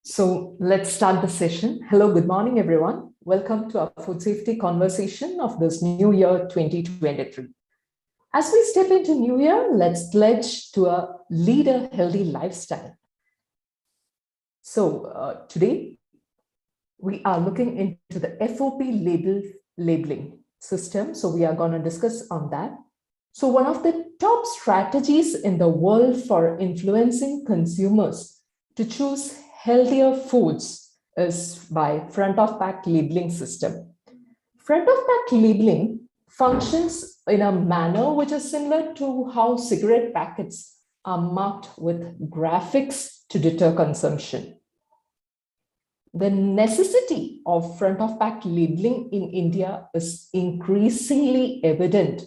So let's start the session. Hello, good morning, everyone. Welcome to our food safety conversation of this new year 2023. As we step into new year, let's pledge to lead a healthy lifestyle. So today we are looking into the FOP labeling system. So we are going to discuss on that. So one of the top strategies in the world for influencing consumers to choose healthier foods is by front-of-pack labeling system. Front-of-pack labeling functions in a manner which is similar to how cigarette packets are marked with graphics to deter consumption. The necessity of front-of-pack labeling in India is increasingly evident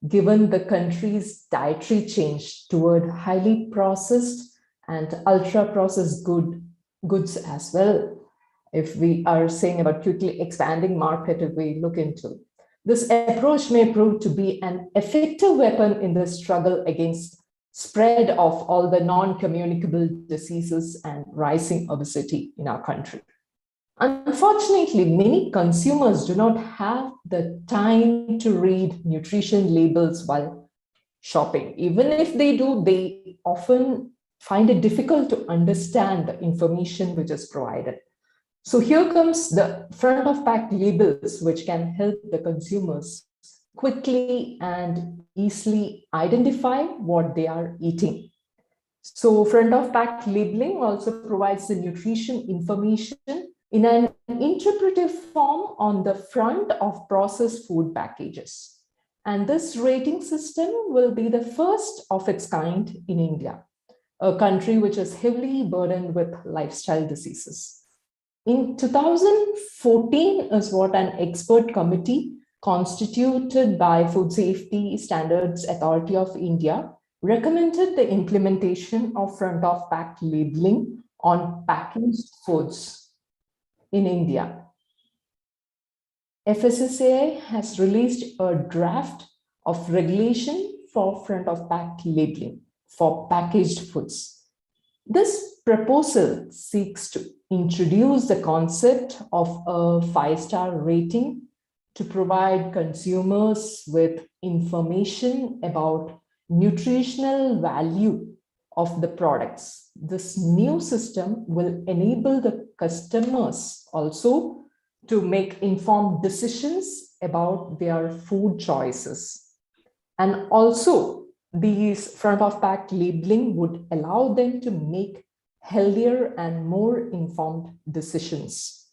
given the country's dietary change toward highly processed and ultra-processed goods as well. If we are saying about quickly expanding market, if we look into this approach may prove to be an effective weapon in the struggle against spread of all the non-communicable diseases and rising obesity in our country. Unfortunately, many consumers do not have the time to read nutrition labels while shopping. Even if they do, they often find it difficult to understand the information which is provided. So here comes the front of pack labels, which can help the consumers quickly and easily identify what they are eating. So front of pack labeling also provides the nutrition information in an interpretive form on the front of processed food packages. And this rating system will be the first of its kind in India, a country which is heavily burdened with lifestyle diseases. In 2014 is what an expert committee constituted by Food Safety Standards Authority of India recommended the implementation of front-of-pack labeling on packaged foods in India. FSSAI has released a draft of regulation for front-of-pack labeling for packaged foods. This proposal seeks to introduce the concept of a 5-star rating to provide consumers with information about nutritional value of the products. This new system will enable the customers also to make informed decisions about their food choices. And also, these front-of-pack labeling would allow them to make healthier and more informed decisions.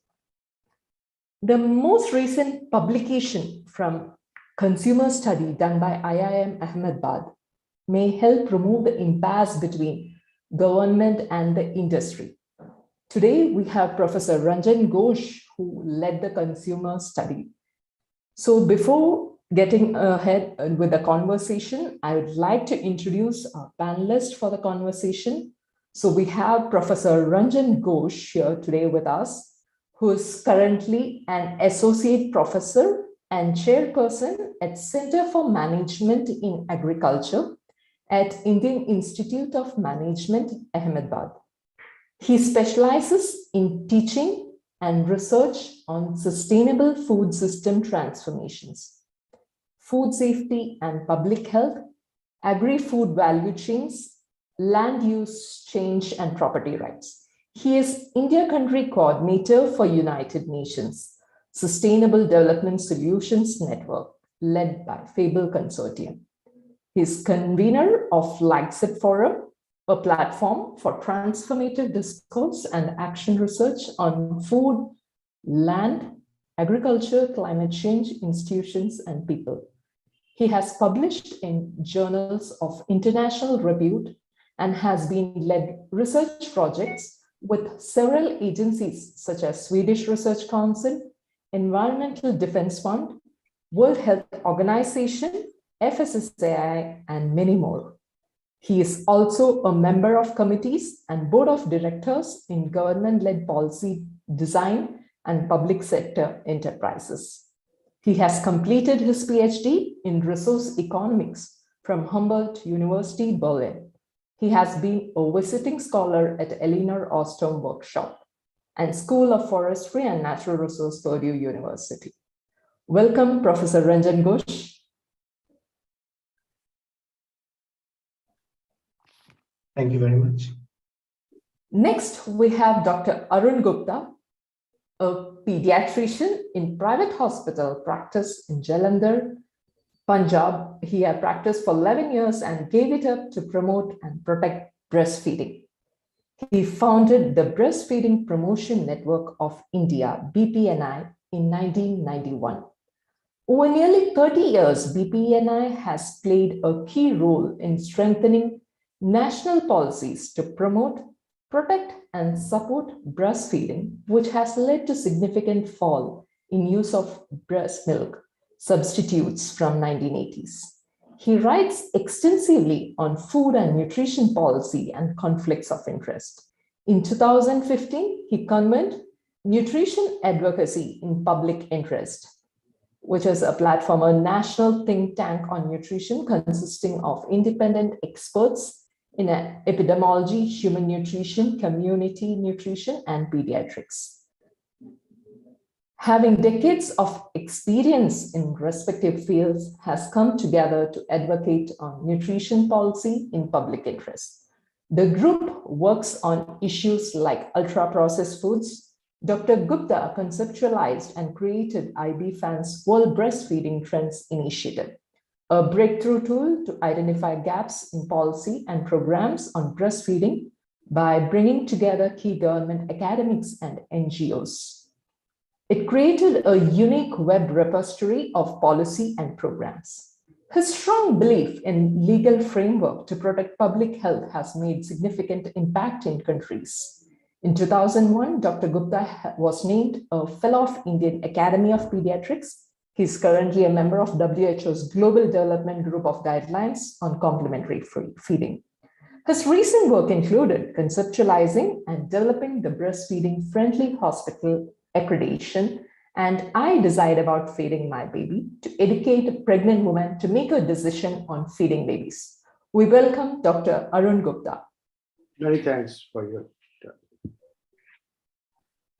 The most recent publication from consumer study done by IIM Ahmedabad may help remove the impasse between government and the industry. Today, we have Professor Ranjan Ghosh, who led the consumer study. So before getting ahead with the conversation, I would like to introduce our panelists for the conversation. So we have Professor Ranjan Ghosh here today with us, who is currently an associate professor and chairperson at Center for Management in Agriculture at Indian Institute of Management, Ahmedabad. He specializes in teaching and research on sustainable food system transformations, food safety and public health, agri-food value chains, land use change and property rights. He is India Country Coordinator for United Nations Sustainable Development Solutions Network, led by Fable Consortium. He is convener of LIGHTSIP Forum, a platform for transformative discourse and action research on food, land, agriculture, climate change, institutions, and people. He has published in journals of international repute and has been led research projects with several agencies such as Swedish Research Council, Environmental Defense Fund, World Health Organization, FSSAI, and many more. He is also a member of committees and board of directors in government-led policy design and public sector enterprises. He has completed his PhD in resource economics from Humboldt University, Berlin. He has been a visiting scholar at Elinor Ostrom Workshop. and School of Forestry and Natural Resource, Purdue University. Welcome, Professor Ranjan Ghosh. Thank you very much. Next, we have Dr. Arun Gupta, a pediatrician in private hospital practice in Jalandhar, Punjab. He had practiced for 11 years and gave it up to promote and protect breastfeeding. He founded the Breastfeeding Promotion Network of India, BPNI, in 1991. Over nearly 30 years, BPNI has played a key role in strengthening national policies to promote, protect, and support breastfeeding, which has led to significant fall in use of breast milk substitutes from 1980s. He writes extensively on food and nutrition policy and conflicts of interest. In 2015, he convened Nutrition Advocacy in Public Interest, which is a platform, a national think tank on nutrition consisting of independent experts in epidemiology, human nutrition, community nutrition, and pediatrics. Having decades of experience in respective fields, has come together to advocate on nutrition policy in public interest. The group works on issues like ultra-processed foods. Dr. Gupta conceptualized and created IBFAN's World Breastfeeding Trends Initiative, a breakthrough tool to identify gaps in policy and programs on breastfeeding by bringing together key government academics and NGOs. It created a unique web repository of policy and programs. His strong belief in legal framework to protect public health has made significant impact in countries. In 2001, Dr. Gupta was named a Fellow of Indian Academy of Pediatrics. He is currently a member of WHO's Global Development Group of Guidelines on Complementary Feeding. His recent work included conceptualizing and developing the breastfeeding friendly hospital accreditation and I Decide About Feeding My Baby to educate pregnant women to make a decision on feeding babies. We welcome Dr. Arun Gupta. Many thanks for your time.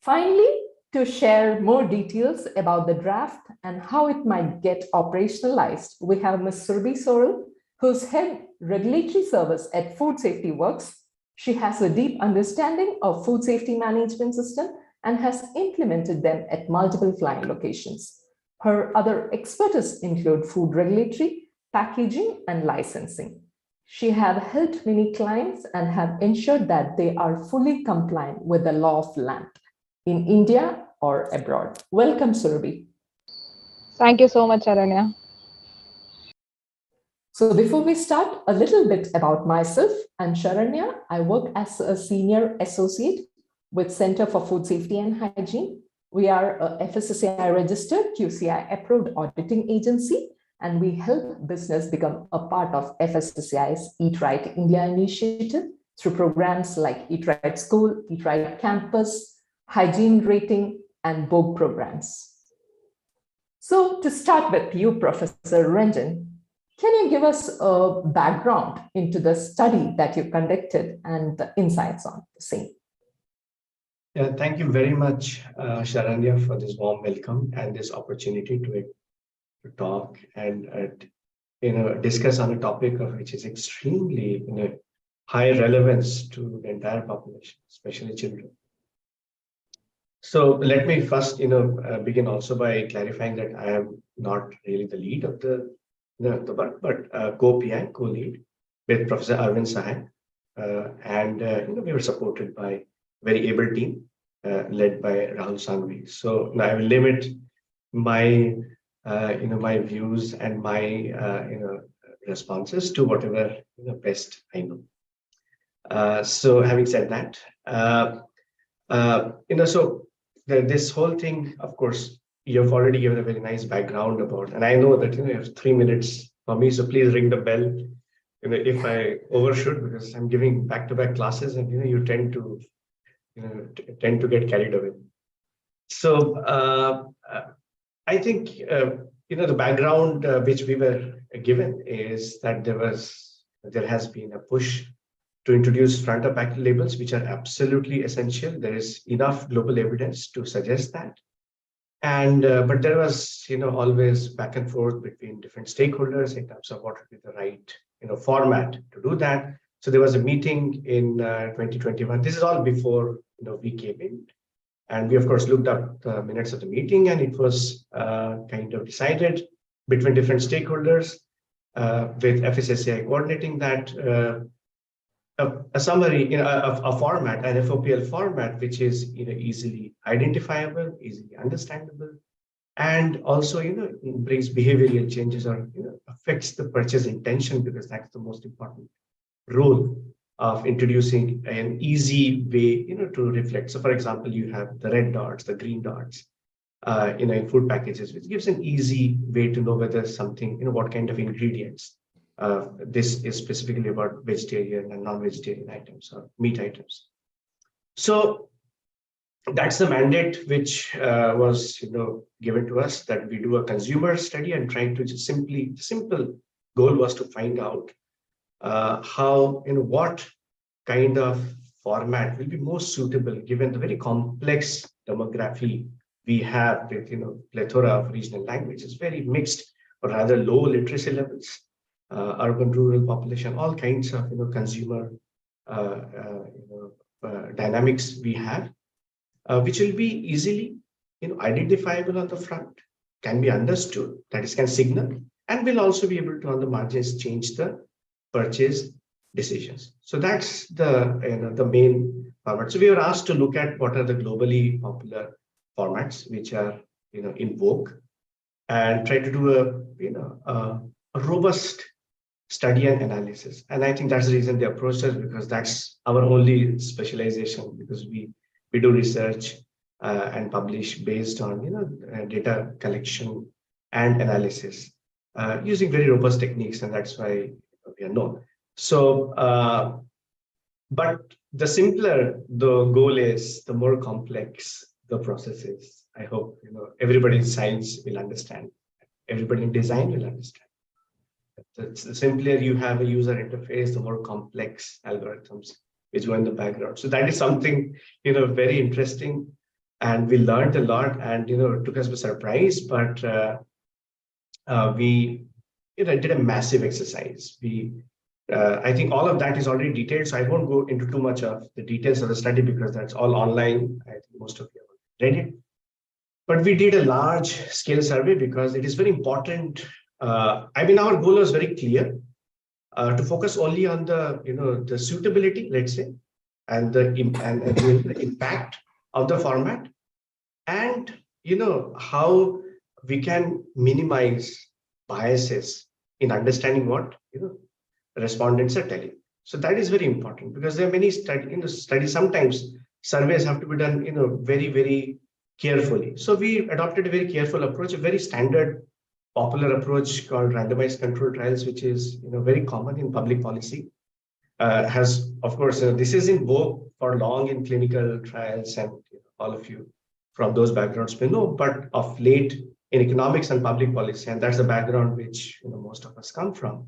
Finally, to share more details about the draft and how it might get operationalized, we have Ms. Surabhi Sorrell, who's head regulatory service at Food Safety Works. She has a deep understanding of food safety management system and has implemented them at multiple client locations. Her other expertise include food regulatory, packaging, and licensing. She has helped many clients and have ensured that they are fully compliant with the law of land in India or abroad. Welcome, Surabhi. Thank you so much, Aranya. So before we start, a little bit about myself. I'm Sharanya. I work as a senior associate with Center for Food Safety and Hygiene. We are a FSSAI registered QCI approved auditing agency, and we help business become a part of FSSAI's Eat Right India initiative through programs like Eat Right School, Eat Right Campus, hygiene rating, and BOG programs. So to start with you, Professor Ranjan, can you give us a background into the study that you conducted and the insights on the same? Thank you very much, Sharanya, for this warm welcome and this opportunity to talk and discuss on a topic of which is extremely high relevance to the entire population, especially children. So let me first begin also by clarifying that I am not really the lead of the work, but co-PI, co-lead with Professor Arvind Sahai, and we were supported by very able team led by Rahul Sangvi. So now I will limit my my views and my responses to whatever best I know. So having said that, so this whole thing, of course, you have already given a very nice background about, and I know that you have 3 minutes for me, so please ring the bell if I overshoot, because I'm giving back-to-back classes, and you tend to get carried away. So I think the background which we were given is that there has been a push to introduce front of pack labels, which are absolutely essential. There is enough global evidence to suggest that. And but there was, always back and forth between different stakeholders in terms of what would be the right, format to do that. So there was a meeting in 2021. This is all before, we came in. And we, of course, looked up the minutes of the meeting, and it was kind of decided between different stakeholders with FSSAI coordinating that a summary, a format, an FOPL format, which is easily identifiable, easily understandable, and also brings behavioral changes or affects the purchase intention, because that's the most important role of introducing an easy way to reflect. So, for example, you have the red dots, the green dots, in food packages, which gives an easy way to know whether something, what kind of ingredients. This is specifically about vegetarian and non-vegetarian items or meat items. So that's the mandate which was given to us, that we do a consumer study and trying to just the simple goal was to find out how, what kind of format will be most suitable given the very complex demography we have with plethora of regional languages, very mixed or rather low literacy levels, urban rural population, all kinds of consumer dynamics we have, which will be easily identifiable on the front, can be understood, that is, can signal, and will also be able to on the margins change the purchase decisions. So that's the main format. So we were asked to look at what are the globally popular formats which are in vogue, and try to do a robust study and analysis. And I think that's the reason they approached us, because that's our only specialization, because we do research and publish based on data collection and analysis using very robust techniques, and that's why we are known. So, but the simpler the goal is, the more complex the process is. I hope everybody in science will understand. Everybody in design will understand. The simpler you have a user interface, the more complex algorithms which go in the background. So that is something very interesting, and we learned a lot, and it took us by surprise. But we did a massive exercise. I think all of that is already detailed, so I won't go into too much of the details of the study, because that's all online. I think most of you have read it. But we did a large scale survey because it is very important. Our goal was very clear, to focus only on the suitability, let's say, and the impact of the format, and how we can minimize biases in understanding what respondents are telling. So that is very important, because there are many studies. Sometimes surveys have to be done very, very carefully. So we adopted a very careful approach, a very standard popular approach called randomized controlled trials, which is very common in public policy. Has, of course, this is in vogue for long in clinical trials, and all of you from those backgrounds may know, but of late in economics and public policy, and that's the background which most of us come from,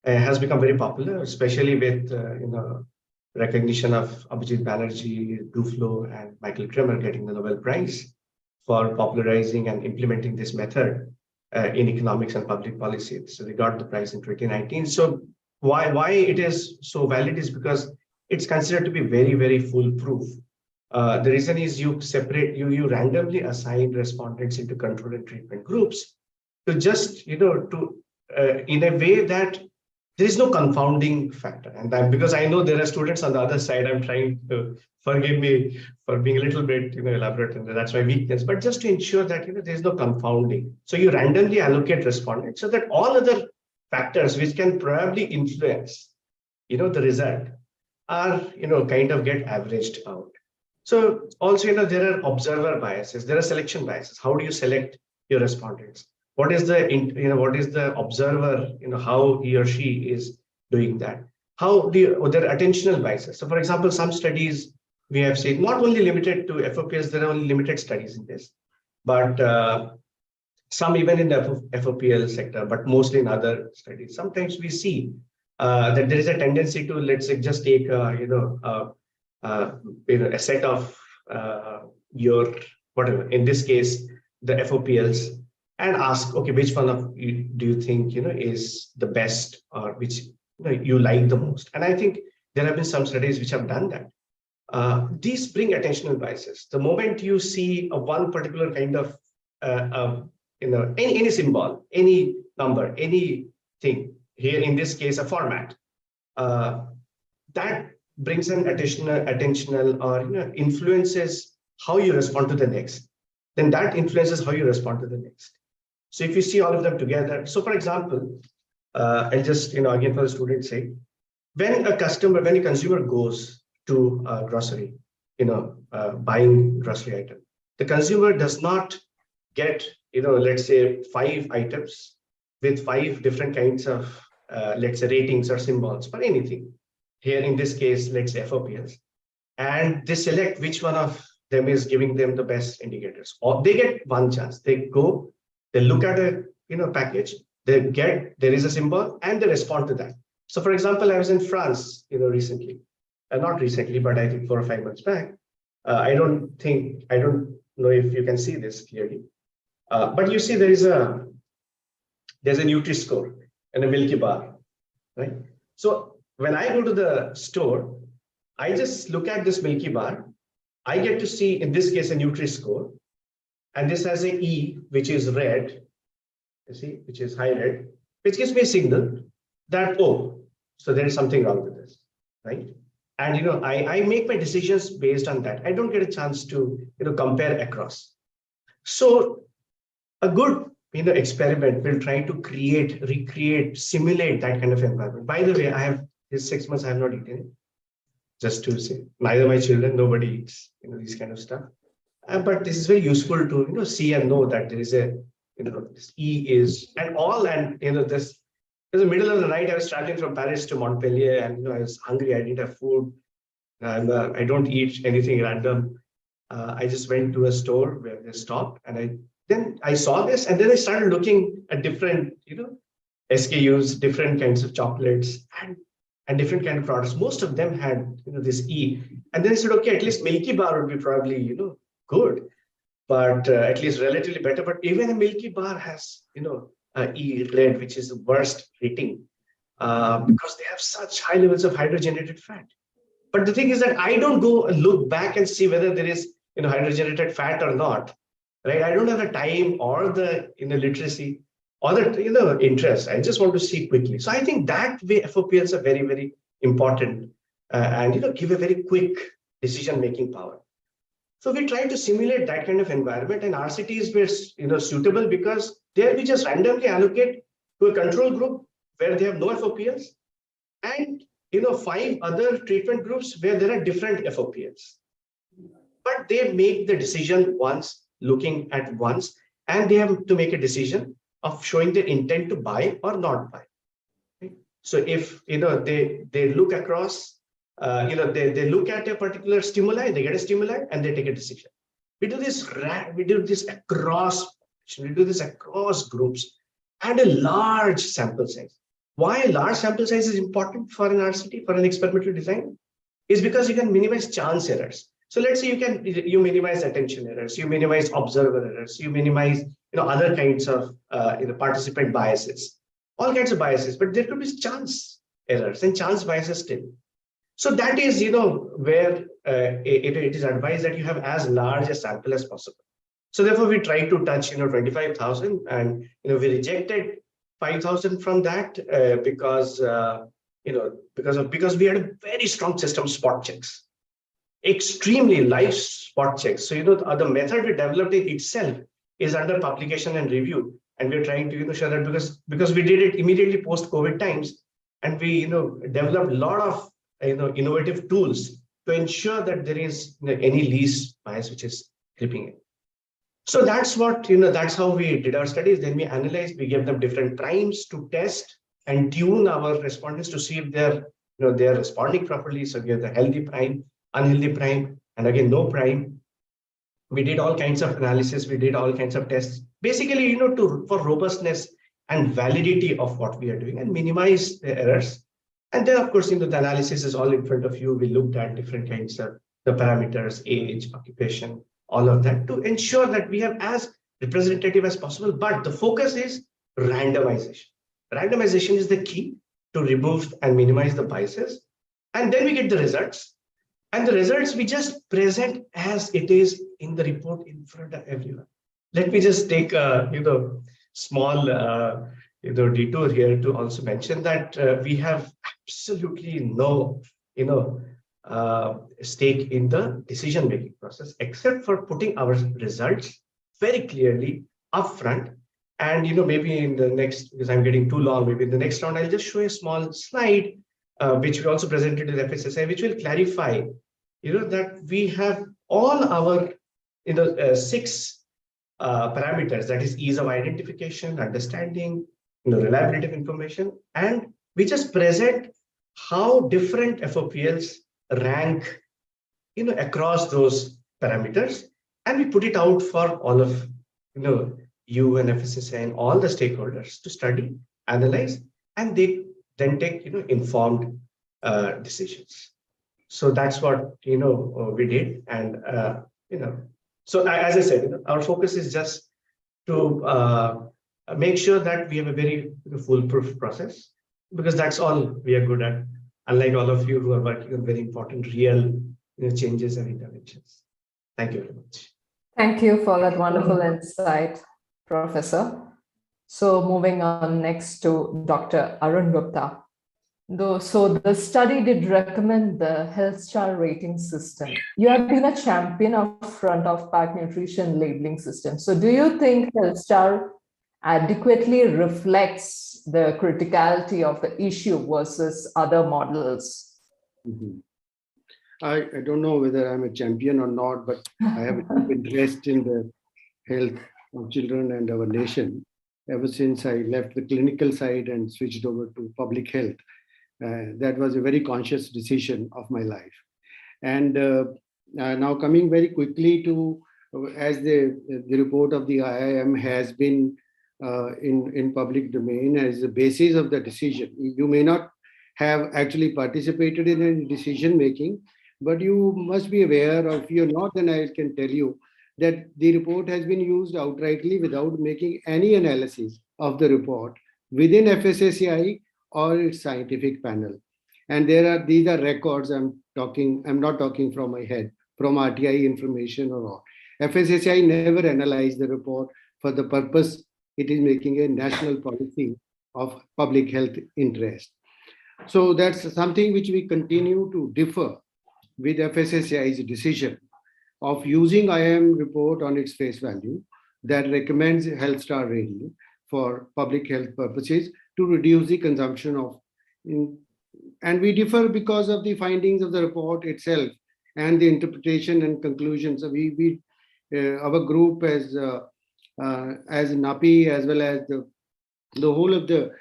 has become very popular, especially with recognition of Abhijit Banerjee, Duflo, and Michael Kremer getting the Nobel Prize for popularizing and implementing this method in economics and public policy. So they got the prize in 2019. So why it is so valid is because it's considered to be very, very foolproof. The reason is you randomly assign respondents into control and treatment groups to just in a way that there is no confounding factor. And that, because I know there are students on the other side, I'm trying to forgive me for being a little bit elaborate, and that's my weakness, but just to ensure that there is no confounding. So you randomly allocate respondents so that all other factors which can probably influence the result are kind of get averaged out. So also there are observer biases, there are selection biases. How do you select your respondents? What is the observer, how he or she is doing that? How do there are attentional biases? So, for example, some studies we have seen, not only limited to FOPS, there are only limited studies in this, but some even in the FOPL sector, but mostly in other studies. Sometimes we see that there is a tendency to, let's say, just take a set of your whatever, in this case the FOPLs, and ask, okay, which one of you do you think is the best, or which you like the most. And I think there have been some studies which have done that. These bring attentional biases. The moment you see a one particular kind of any symbol, any number, anything, here in this case a format, that brings an attentional or influences how you respond to the next. Then that influences how you respond to the next. So if you see all of them together, so for example, I'll just again for the student's sake, when a consumer goes to a grocery, buying grocery item, the consumer does not get let's say 5 items with 5 different kinds of let's say ratings or symbols for anything. Here in this case, let's say FOPLs, and they select which one of them is giving them the best indicators. Or they get one chance. They go, they look at a package, there is a symbol, and they respond to that. So for example, I was in France recently, not recently, but I think 4 or 5 months back. I don't know if you can see this clearly, but you see there's a Nutri-Score and a Milky Bar, right? So when I go to the store, I just look at this Milky Bar. I get to see, in this case, a Nutri-Score, and this has a E, which is red, you see, which is high red, which gives me a signal that, oh, so there is something wrong with this, right? And I make my decisions based on that. I don't get a chance to compare across. So a good experiment will try to recreate, simulate that kind of environment. By the way, I have this 6 months I have not eaten it. Just to say, neither my children, nobody eats these kind of stuff. But this is very useful to see and know that there is a this E is and all, and this. In the middle of the night, I was traveling from Paris to Montpellier, and I was hungry. I didn't have food, and I don't eat anything random. I just went to a store where they stopped, and then I saw this, and then I started looking at different SKUs, different kinds of chocolates, and different kind of products. Most of them had this E, and then I said, okay, at least Milky Bar would be probably good, but at least relatively better. But even a Milky Bar has E red, which is the worst rating because they have such high levels of hydrogenated fat. But the thing is that I don't go and look back and see whether there is hydrogenated fat or not, right? I don't have the time or the literacy or the interest. I just want to see quickly. So I think that way FOPLs are very, very important and give a very quick decision-making power. So we try to simulate that kind of environment, and RCTs were suitable because there we just randomly allocate to a control group where they have no FOPLs, and 5 other treatment groups where there are different FOPLs. But they make the decision once, looking at once, and they have to make a decision of showing their intent to buy or not buy. Okay? So if they look across. They look at a particular stimuli, they get a stimuli, and they take a decision. We do this across groups and a large sample size. Why a large sample size is important for an RCT, for an experimental design, is because you can minimize chance errors. So let's say you minimize attention errors, you minimize observer errors, you minimize other kinds of participant biases, all kinds of biases, but there could be chance errors and chance biases still. So that is, where it is advised that you have as large a sample as possible. So therefore, we try to touch, 25,000, and we rejected 5,000 from that because we had a very strong system of spot checks, extremely live spot checks. So the method we developed in itself is under publication and review, and we're trying to show that because we did it immediately post COVID times, and we developed a lot of innovative tools to ensure that there is any least bias which is creeping in. So that's what that's how we did our studies. Then we analyzed, we gave them different primes to test and tune our respondents to see if they're responding properly. So we have the healthy prime, unhealthy prime, and again no prime. We did all kinds of analysis, we did all kinds of tests, basically for robustness and validity of what we are doing and minimize the errors. And then, of course, the analysis is all in front of you. We looked at different kinds of the parameters, age, occupation, all of that to ensure that we have as representative as possible. But the focus is randomization. Randomization is the key to remove and minimize the biases. And then we get the results. And the results we just present as it is in the report in front of everyone. Let me just take a small detour here to also mention that we have absolutely no stake in the decision making process except for putting our results very clearly upfront. And maybe in the next, because I'm getting too long, maybe in the next round I'll just show a small slide which we also presented in FSSI, which will clarify that we have all our six parameters, that is ease of identification, understanding, reliability of information, and we just present how different FOPLs rank across those parameters, and we put it out for all of you and FSSI and all the stakeholders to study, analyze, and they then take informed decisions. So that's what we did, and so as I said, our focus is just to make sure that we have a very foolproof process, because that's all we are good at, unlike all of you who are working on very important real changes and interventions. Thank you very much. Thank you for that wonderful insight, Professor. So moving on next to Dr. Arun Gupta. So the study did recommend the health star rating system. You have been a champion of front of pack nutrition labeling system. So do you think health star adequately reflects the criticality of the issue versus other models? I don't know whether I'm a champion or not, but I have a deep interest in the health of children and our nation ever since I left the clinical side and switched over to public health. That was a very conscious decision of my life. And now coming very quickly to, as the report of the IIM has been in public domain as the basis of the decision. You may not have actually participated in any decision making, but you must be aware, or if you're not, then I can tell you that the report has been used outrightly without making any analysis of the report within FSSAI or its scientific panel. And these are records. I'm not talking from my head, from RTI information or all. FSSAI never analyzed the report for the purpose it is making a national policy of public health interest. So that's something which we continue to differ with FSSAI's decision of using IIM report on its face value that recommends health star rating for public health purposes to reduce the consumption of, and we differ because of the findings of the report itself and the interpretation and conclusions. So our group as NAPI, as well as the whole of the,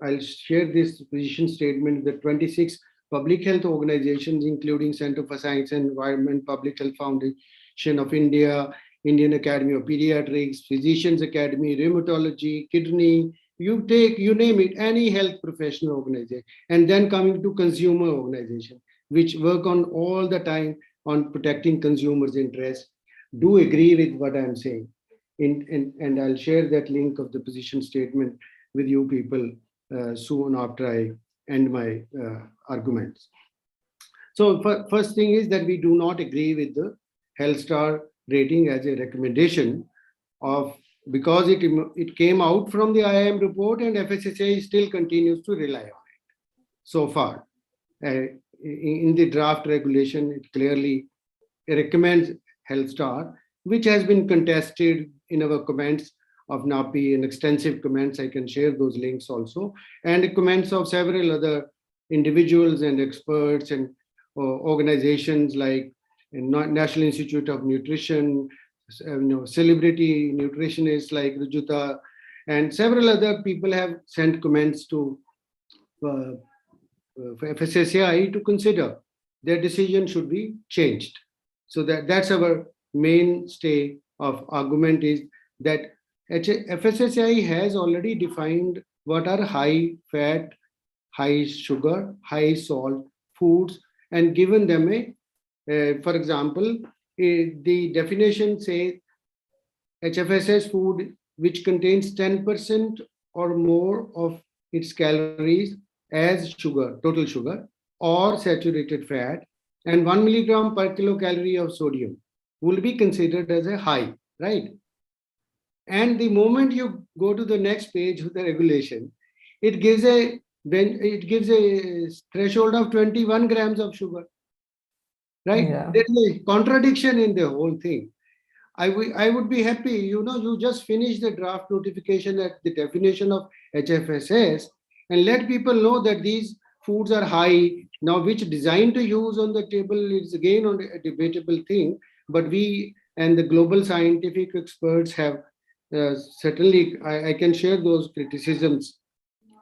I'll share this position statement, the 26 public health organizations, including Center for Science and Environment, Public Health Foundation of India, Indian Academy of Pediatrics, Physicians Academy, Rheumatology, Kidney, you name it, any health professional organization, and then coming to consumer organization, which work on all the time on protecting consumers' interests, do agree with what I'm saying. And I'll share that link of the position statement with you people soon after I end my arguments. So first thing is that we do not agree with the health star rating as a recommendation of, because it came out from the IIM report and FSSAI still continues to rely on it so far. In the draft regulation, it clearly recommends health star, which has been contested in our comments of NAPI and extensive comments. I can share those links also, and the comments of several other individuals and experts and organizations like National Institute of Nutrition, celebrity nutritionists like Rujuta, and several other people have sent comments to FSSAI to consider their decision should be changed. So that's our mainstay of argument, is that FSSAI has already defined what are high fat high sugar, high salt foods and given them for example, the definition says HFSS food which contains 10% or more of its calories as sugar, total sugar, or saturated fat, and 1 milligram per kilocalorie of sodium will be considered as a high, right? And the moment you go to the next page of the regulation, it gives a threshold of 21 grams of sugar, right? Yeah. There's a contradiction in the whole thing. I would be happy, you just finish the draft notification at the definition of HFSS and let people know that these foods are high. Now, which design to use on the table is again on a debatable thing, but we and the global scientific experts have certainly, I can share those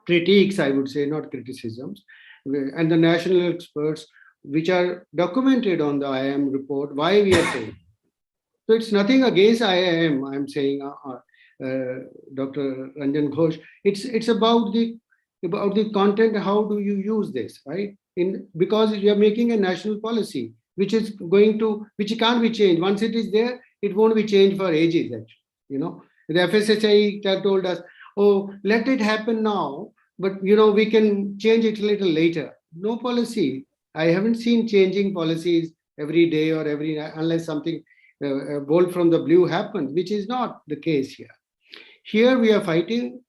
critiques, I would say, not criticisms, and the national experts, which are documented on the IIM report, why we are saying. So it's nothing against IIM, I'm saying, Dr. Ranjan Ghosh. It's about the content. How do you use this, right? Because you are making a national policy, which can't be changed. Once it is there, it won't be changed for ages. Actually, the FSSAI told us, oh, let it happen now, but we can change it a little later. No policy. I haven't seen changing policies every day or unless something bolt from the blue happens, which is not the case here. Here we are fighting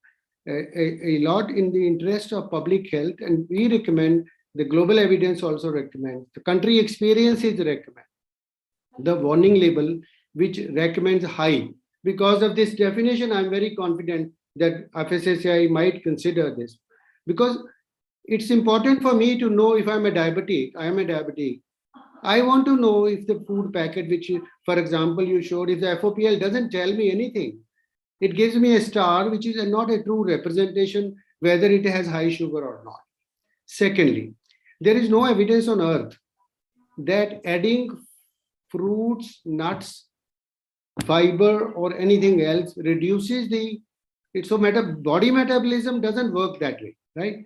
a lot in the interest of public health, and we recommend, the global evidence also recommends, the country experiences recommend the warning label, which recommends high. Because of this definition, I'm very confident that FSSAI might consider this, because it's important for me to know if I'm a diabetic. I am a diabetic. I want to know if the food packet, which, for example, you showed, if the FOPL doesn't tell me anything, it gives me a star, which is not a true representation whether it has high sugar or not. Secondly, there is no evidence on earth that adding fruits, nuts, fiber, or anything else reduces body metabolism doesn't work that way, right?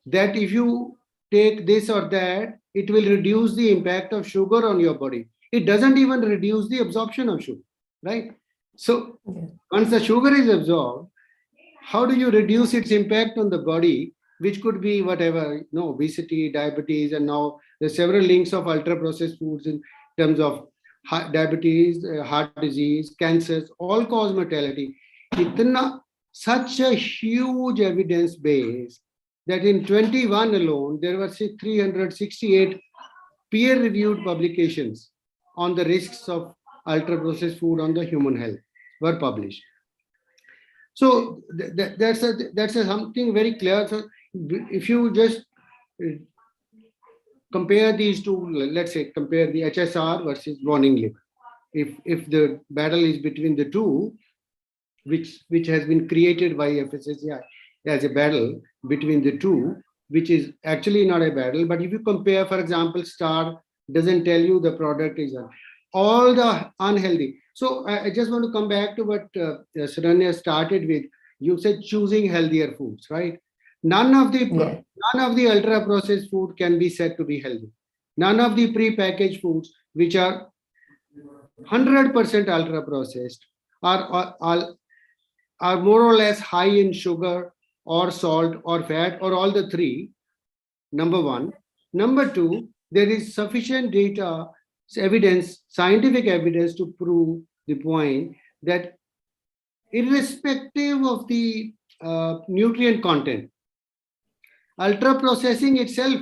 That if you take this or that, it will reduce the impact of sugar on your body. It doesn't even reduce the absorption of sugar, right? So once the sugar is absorbed, how do you reduce its impact on the body, which could be whatever, obesity, diabetes, and now there's several links of ultra-processed foods in terms of diabetes, heart disease, cancers, all cause mortality. Such a huge evidence base that in 21 alone, there were 368 peer-reviewed publications on the risks of ultra-processed food on the human health were published. So that's something very clear. So if you just compare these two, let's say compare the HSR versus warning label. If the battle is between the two, which has been created by FSSAI as a battle between the two, which is actually not a battle. But if you compare, for example, star doesn't tell you the product is all the unhealthy. So I just want to come back to what Saranya started with. You said choosing healthier foods, right? None of the ultra processed food can be said to be healthy. None of the pre-packaged foods, which are 100% ultra processed, are more or less high in sugar or salt or fat or all the three. Number one. Number two, there is sufficient data, evidence, scientific evidence to prove the point that irrespective of the nutrient content, ultra processing itself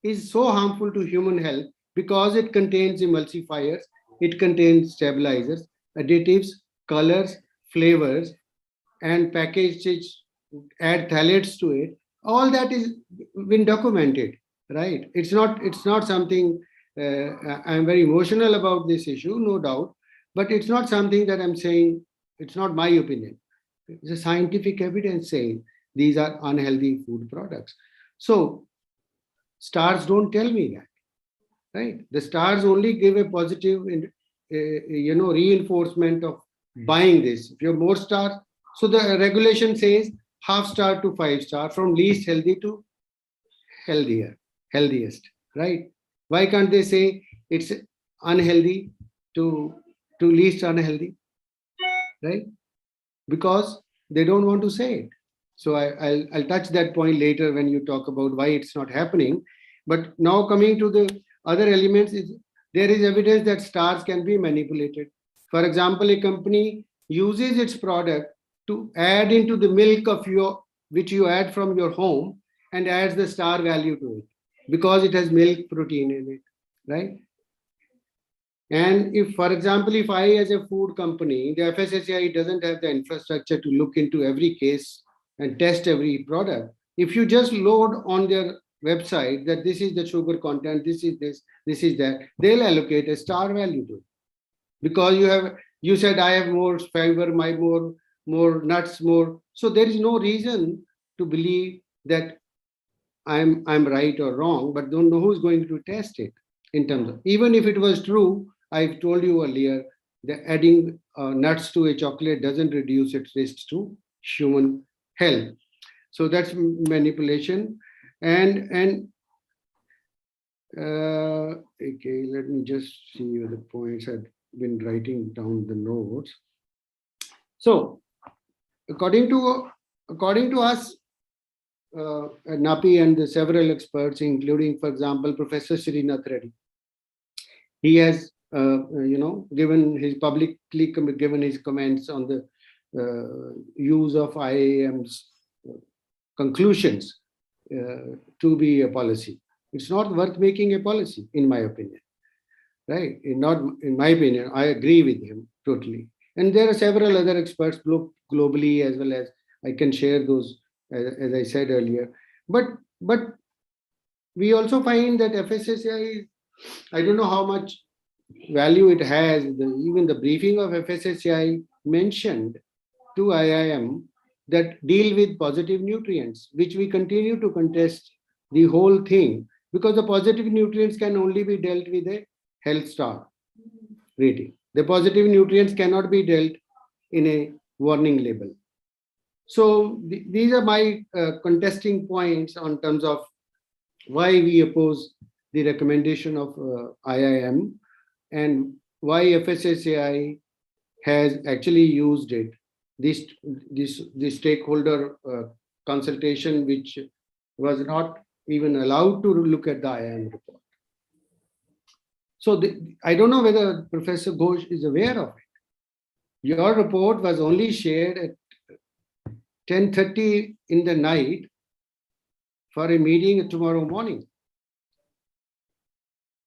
is so harmful to human health because it contains emulsifiers, it contains stabilizers, additives, colors, flavors, and packages add phthalates to it. All that is been documented, right? It's not something. I'm very emotional about this issue, no doubt, but it's not something that I'm saying. It's not my opinion. It's a scientific evidence saying these are unhealthy food products. So stars don't tell me that, right? The stars only give a positive, reinforcement of buying this. If you have more stars, so the regulation says half star to 5 star, from least healthy to healthiest, right? Why can't they say it's unhealthy to least unhealthy, right? Because they don't want to say it. So I'll touch that point later when you talk about why it's not happening. But now coming to the other elements, there is evidence that stars can be manipulated. For example, a company uses its product to add into the milk of which you add from your home, and adds the star value to it because it has milk protein in it, right? And if, for example, if I, as a food company, the FSSAI doesn't have the infrastructure to look into every case and test every product, if you just load on their website that this is the sugar content, this is this, this is that, they'll allocate a star value to it. Because you said I have more fiber, my more nuts, more. So there is no reason to believe that I'm right or wrong, but don't know who's going to test it in terms of, even if it was true, I've told you earlier that adding nuts to a chocolate doesn't reduce its risk to human health. So that's manipulation. And okay, let me just see the points. I've been writing down the notes. So according to us, NAPI and the several experts, including, for example, Professor Srinath Reddy, he has given his publicly given his comments on the use of IAM's conclusions to be a policy. It's not worth making a policy, in my opinion, right? Not in my opinion, I agree with him totally. And there are several other experts globally as well, as I can share those, as I said earlier. But we also find that FSSAI, I don't know how much value it has. Even the briefing of FSSAI mentioned to IIM that deal with positive nutrients, which we continue to contest the whole thing, because the positive nutrients can only be dealt with a health star rating. The positive nutrients cannot be dealt in a warning label. So these are my contesting points on terms of why we oppose the recommendation of IIM and why FSSAI has actually used it. This stakeholder consultation, which was not even allowed to look at the IIM report. So I don't know whether Professor Ghosh is aware of it. Your report was only shared at 10:30 in the night for a meeting tomorrow morning.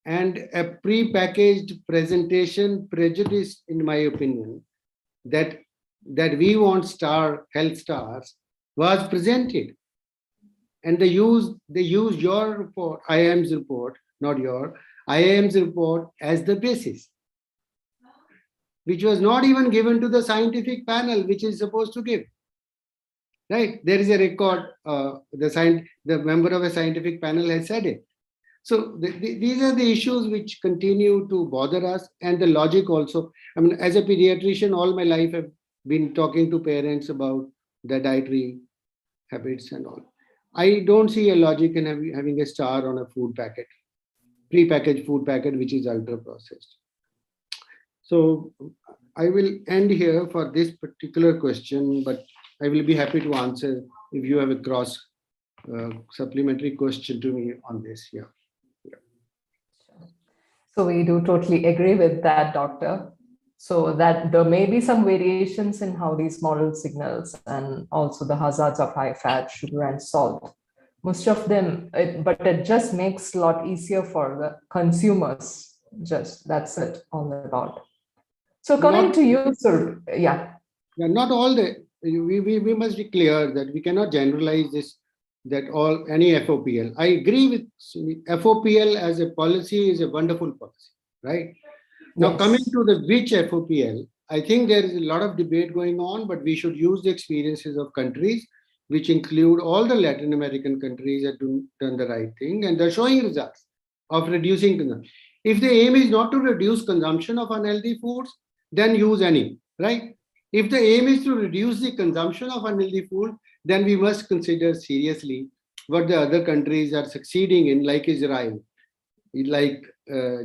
And a pre-packaged presentation prejudice, in my opinion, that we want health stars was presented. And they used your report, IIM's report, not IIM's report as the basis, which was not even given to the scientific panel, which is supposed to give. Right? There is a record, the member of a scientific panel has said it. So these are the issues which continue to bother us, and the logic also. I mean, as a pediatrician, all my life I've been talking to parents about the dietary habits and all. I don't see a logic in having a star on a food packet, pre-packaged food packet, which is ultra processed. So I will end here for this particular question, but I will be happy to answer if you have a cross supplementary question to me on this. Yeah. So we do totally agree with that, Doctor. So that there may be some variations in how these models signals, and also the hazards of high fat, sugar, and salt. Most of them, but it just makes a lot easier for the consumers. Just that's it all about. So coming to you, sir, yeah. Yeah, not all we must be clear that we cannot generalize this, that any FOPL. I agree with FOPL as a policy is a wonderful policy, right? Now, coming to the which FOPL, I think there is a lot of debate going on, but we should use the experiences of countries, which include all the Latin American countries that have done the right thing, and they're showing results of reducing consumption. If the aim is not to reduce consumption of unhealthy foods, then use any, right? If the aim is to reduce the consumption of unhealthy food, then we must consider seriously what the other countries are succeeding in, like Israel, like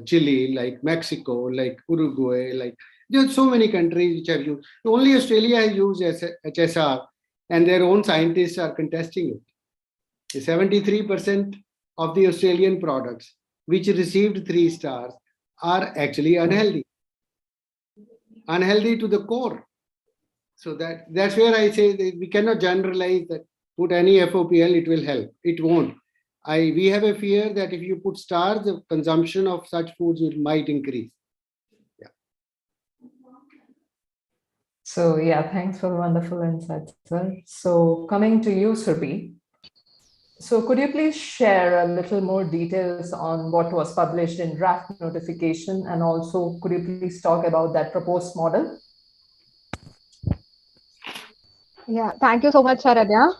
Chile, like Mexico, like Uruguay, like there are so many countries which have used. Only Australia has used HSR, and their own scientists are contesting it. 73% of the Australian products which received 3 stars are actually unhealthy to the core. So that's where I say that we cannot generalize that put any FOPL, it will help. It won't. We have a fear that if you put stars, the consumption of such foods might increase. Yeah. So yeah, thanks for the wonderful insights, sir. So coming to you, Surbhi. So could you please share a little more details on what was published in draft notification, and also could you please talk about that proposed model? Yeah, thank you so much, Saranya.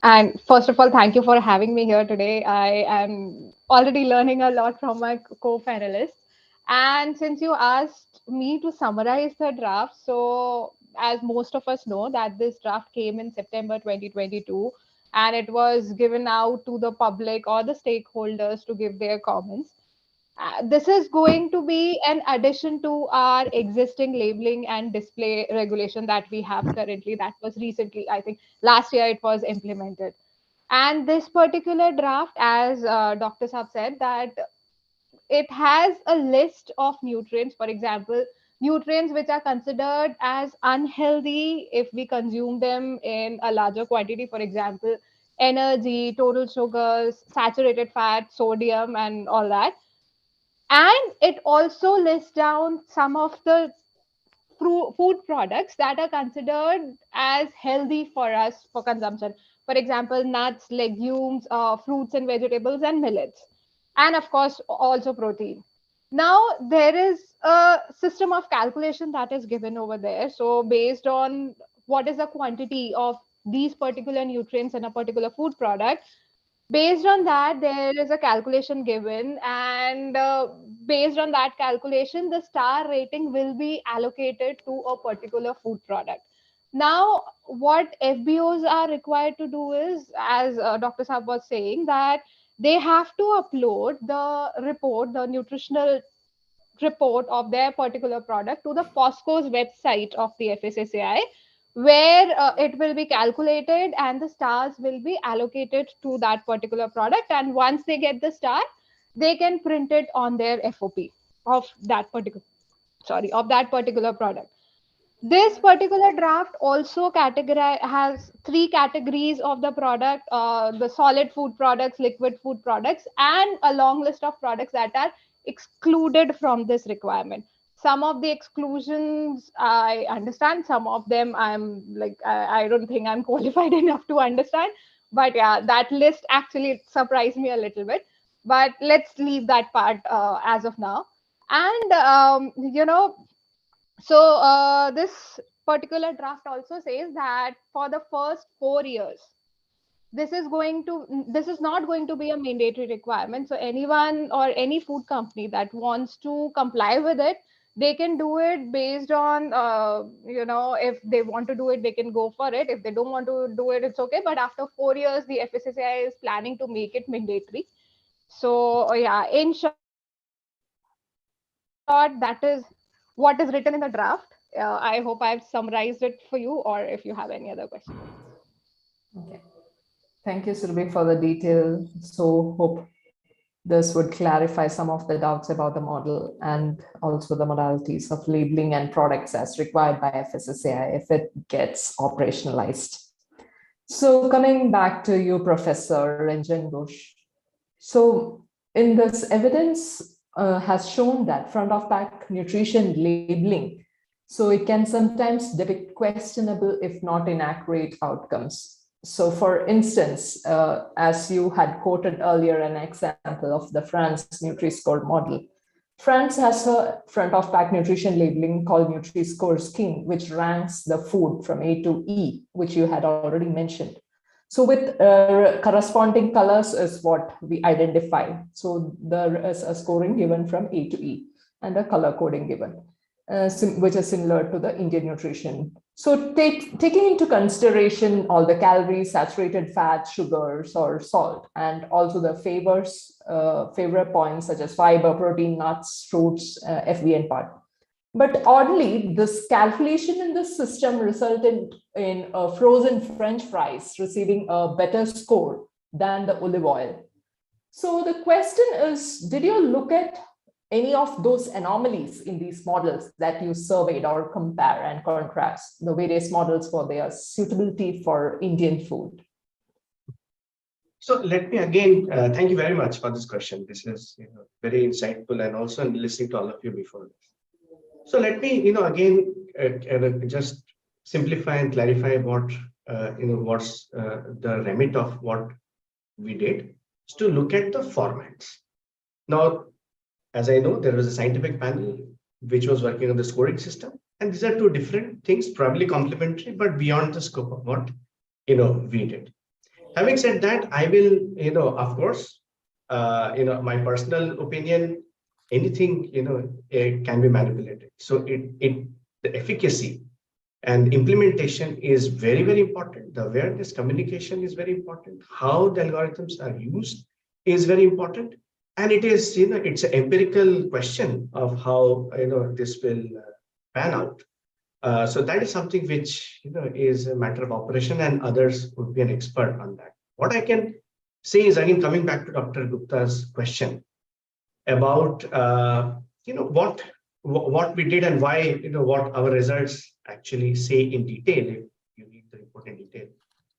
And first of all, thank you for having me here today. I am already learning a lot from my co-panelists. And since you asked me to summarize the draft, so as most of us know, that this draft came in September 2022, and it was given out to the public or the stakeholders to give their comments. This is going to be an addition to our existing labeling and display regulation that we have currently, that was recently, I think last year it was implemented. And this particular draft, as Dr. Saab said, that it has a list of nutrients, for example, nutrients which are considered as unhealthy if we consume them in a larger quantity, for example, energy, total sugars, saturated fat, sodium, and all that. And it also lists down some of the food products that are considered as healthy for us for consumption. For example, nuts, legumes, fruits and vegetables, and millets. And of course, also protein. Now, there is a system of calculation that is given over there. So, based on what is the quantity of these particular nutrients in a particular food product, based on that there is a calculation given, and based on that calculation the star rating will be allocated to a particular food product. Now what FBOs are required to do is, as Dr. Saab was saying, that they have to upload the report, the nutritional report of their particular product to the POSCO's website of the FSSAI, where it will be calculated and the stars will be allocated to that particular product. And once they get the star, they can print it on their FOP of that particular, sorry, of that particular product. This particular draft also categorize has 3 categories of the product: the solid food products, liquid food products, and a long list of products that are excluded from this requirement. Some of the exclusions I understand, some of them I'm like, I don't think I'm qualified enough to understand. But yeah, that list actually surprised me a little bit. But let's leave that part as of now. And so this particular draft also says that for the first 4 years, this is not going to be a mandatory requirement. So anyone or any food company that wants to comply with it, they can do it based on if they want to do it, they can go for it. If they don't want to do it, it's okay. But after 4 years, the FSSAI is planning to make it mandatory. So yeah, in short, that is what is written in the draft. I hope I've summarized it for you, or if you have any other questions. Okay. Thank you, Surbhi, for the detail. So hope this would clarify some of the doubts about the model and also the modalities of labeling and products as required by FSSAI if it gets operationalized. So coming back to you, Professor Ranjan Ghosh. So in this evidence has shown that front of pack nutrition labeling, so it can sometimes depict questionable, if not inaccurate outcomes. So for instance, as you had quoted earlier, an example of the France Nutri-Score model. France has a front of pack nutrition labeling called Nutri-Score Scheme, which ranks the food from A to E, which you had already mentioned. So with corresponding colors is what we identify. So there is a scoring given from A to E and a color coding given. which is similar to the Indian nutrition. So taking into consideration all the calories, saturated fats, sugars, or salt, and also the favorite points such as fiber, protein, nuts, fruits, FBN part. But oddly, this calculation in the system resulted in frozen French fries receiving a better score than the olive oil. So the question is, did you look at any of those anomalies in these models that you surveyed or compare and contrast the various models for their suitability for Indian food? So let me again, thank you very much for this question. This is very insightful, and also listening to all of you before this. So let me, again, just simplify and clarify what, what's the remit of what we did, is to look at the formats. Now, as I know, there was a scientific panel which was working on the scoring system, and these are two different things, probably complementary, but beyond the scope of what we did. Having said that, I will, of course, my personal opinion, anything it can be manipulated. So the efficacy and implementation is very, very important. The awareness, communication is very important. How the algorithms are used is very important. And it is, it's an empirical question of how, this will pan out. So that is something which, is a matter of operation, and others would be an expert on that. What I can say is, again, coming back to Dr. Gupta's question about, what we did and why, what our results actually say in detail, if you need the report in detail.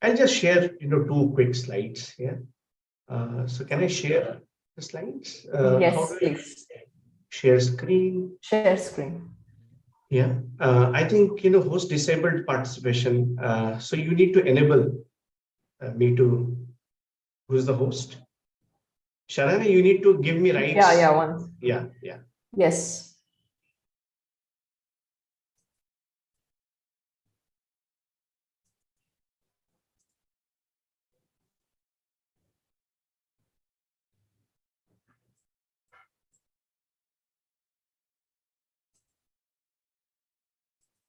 I'll just share, two quick slides here. So can I share the slides? Yes, please. Share screen. Share screen. Yeah, I think, host disabled participation. So you need to enable me to, who's the host? Sharana, you need to give me rights. Yeah, once. Yeah. Yes.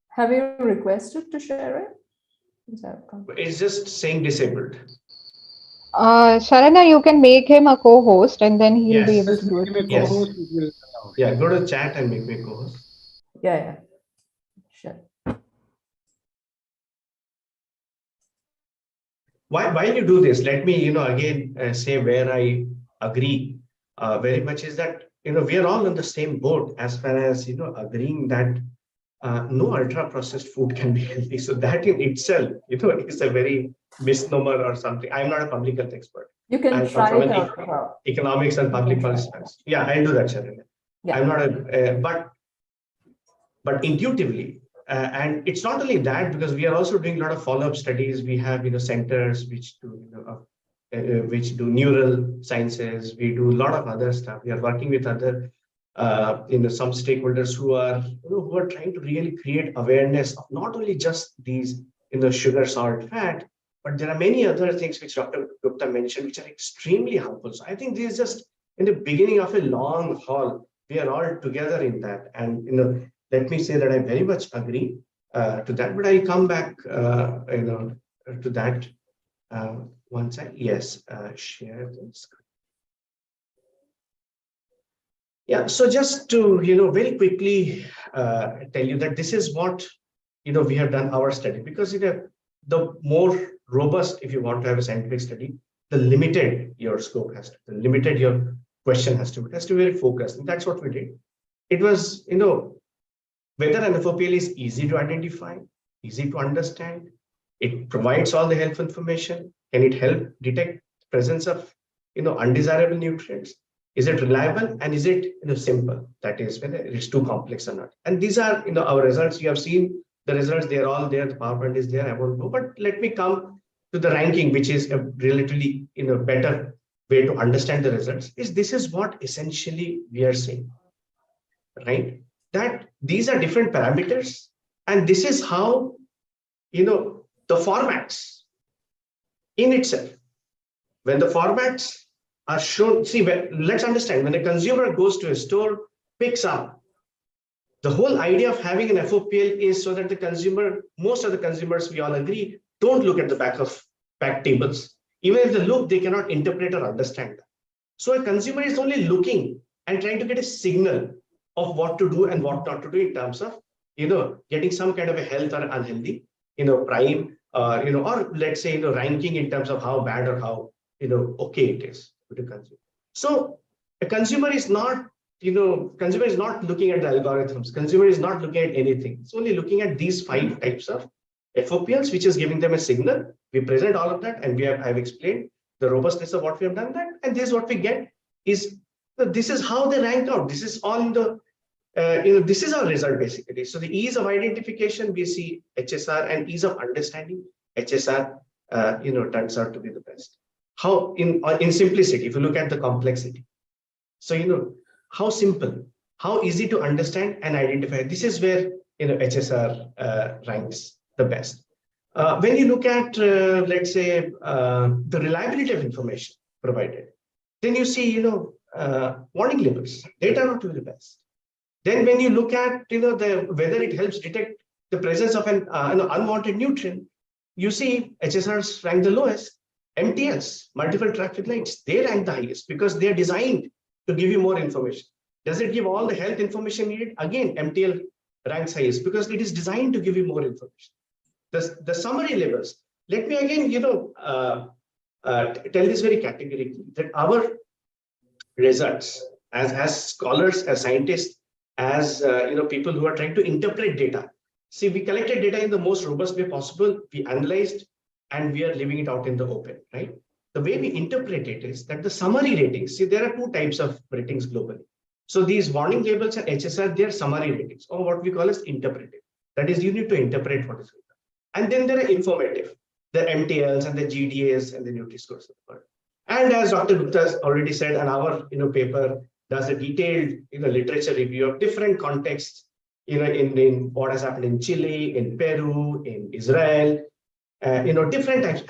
Have you requested to share it? It's just saying disabled. Sharana, you can make him a co-host, and then he'll be able Yes. to do it. Yes. Yeah, go to chat and make me co-host. Yeah. Sure. While you do this, let me, again say where I agree very much is that, we are all on the same boat as far as, agreeing that no ultra-processed food can be healthy. So that in itself, is a very misnomer or something. I'm not a public health expert. You can I'm try from it an out. economics and public policy. Yeah, I'll do that, Sharon. Yeah. I'm not but intuitively, and it's not only that, because we are also doing a lot of follow-up studies. We have, centers which do neural sciences. We do a lot of other stuff. We are working with other, some stakeholders who are trying to really create awareness of not only just these, sugar, salt, fat, but there are many other things which Dr. Gupta mentioned, which are extremely harmful. So I think this is just in the beginning of a long haul. We are all together in that, and let me say that I very much agree to that, but I'll come back, to that once I, share this. Yeah, so just to, very quickly tell you that this is what, we have done our study, because the more robust, if you want to have a scientific study, the limited your scope has to, the limited your question has to be, very focused. And that's what we did. It was, whether an FOPL is easy to identify, easy to understand, it provides all the health information. Can it help detect presence of, undesirable nutrients? Is it reliable, and is it, simple? That is, whether it's too complex or not. And these are, our results. You have seen the results; they are all there. The PowerPoint is there. I won't go, but let me come to the ranking, which is a relatively, better way to understand the results. This is what essentially we are saying, right? That these are different parameters, and this is how, the formats in itself, when the formats are shown, let's understand, when a consumer goes to a store, picks up The whole idea of having an FOPL is so that the consumer, most of the consumers, we all agree, don't look at the back of pack tables. Even if they look, they cannot interpret or understand that. So a consumer is only looking and trying to get a signal of what to do and what not to do in terms of, getting some kind of a health or unhealthy, prime, or let's say, ranking in terms of how bad or how, okay it is to consume. So a consumer is not looking at the algorithms. Consumer is not looking at anything. It's only looking at these 5 types of FOPLs, which is giving them a signal. We present all of that, and I've explained the robustness of what we have done that. And this is what we get is, this is how they rank out. This is all in the, this is our result basically. So the ease of identification, we see HSR, and ease of understanding, HSR, turns out to be the best. How in simplicity, if you look at the complexity. So, how simple, how easy to understand and identify. This is where, HSR ranks the best. When you look at, let's say, the reliability of information provided, then you see, warning labels. They turn out to be the best. Then when you look at, whether it helps detect the presence of an unwanted nutrient, you see HSRs rank the lowest. MTLs, multiple traffic lights, they rank the highest because they're designed to give you more information. Does it give all the health information needed? Again, MTL ranks highest because it is designed to give you more information. The summary labels, let me again, tell this very categorically, that our results as scholars, as scientists, as people who are trying to interpret data. See, we collected data in the most robust way possible. We analyzed, and we are leaving it out in the open, right? The way we interpret it is that the summary ratings, see, there are 2 types of ratings globally. So these warning labels and HSR, they are summary ratings, or what we call as interpretive. That is, you need to interpret what is written. And then there are informative, the MTLs and the GDAs and the Nutri-Scores. And as Dr. Gupta has already said, and our paper does a detailed literature review of different contexts, in what has happened in Chile, in Peru, in Israel, different types.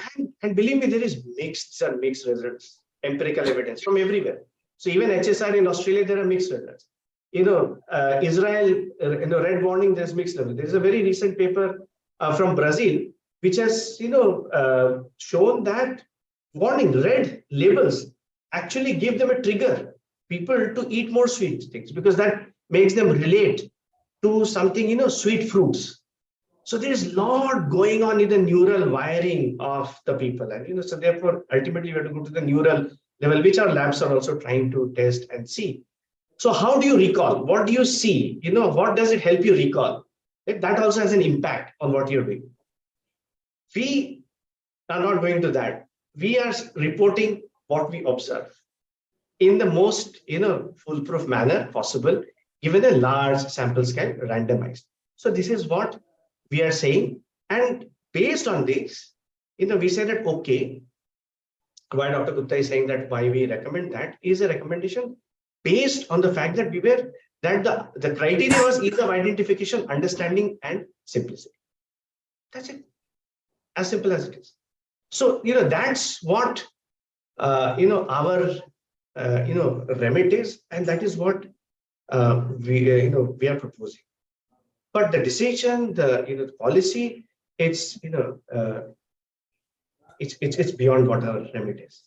And believe me, there is mixed results, empirical evidence from everywhere. So even HSR in Australia, there are mixed results. Israel, red warning, there's mixed level. There's a very recent paper from Brazil, which has, shown that warning, red labels actually give them a trigger, people to eat more sweet things, because that makes them relate to something, sweet fruits. So there is a lot going on in the neural wiring of the people. And, so therefore, ultimately, we have to go to the neural level, which our labs are also trying to test and see. So how do you recall? What do you see? What does it help you recall? That also has an impact on what you're doing. We are not going to that. We are reporting what we observe in the most, foolproof manner possible, given a large sample scale, randomized. So this is what we are saying. And based on this, we say that, okay, why Dr. Gupta is saying that why we recommend that is a recommendation based on the fact that the criteria was ease of identification, understanding, and simplicity. That's it. As simple as it is. So, that's what, our, remit is, and that is what we are proposing. But the decision, the policy, it's it's beyond what our remit is.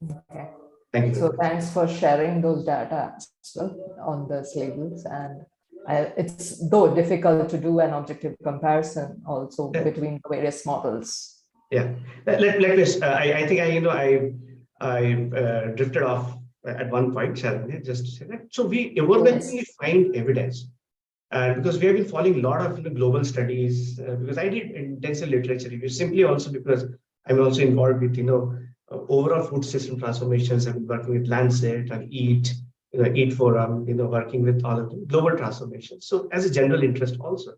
Okay. Thank you. So thanks for sharing those data on those labels. And it's though difficult to do an objective comparison also between the various models. Yeah, let me. I think I drifted off at one point, Sharon, just to say that. So we overwhelmingly find evidence, because we have been following a lot of global studies. Because I did intensive literature review, simply also because I'm also involved with overall food system transformations. I've been working with Lancet and Eat Forum, working with all of the global transformations. So as a general interest also,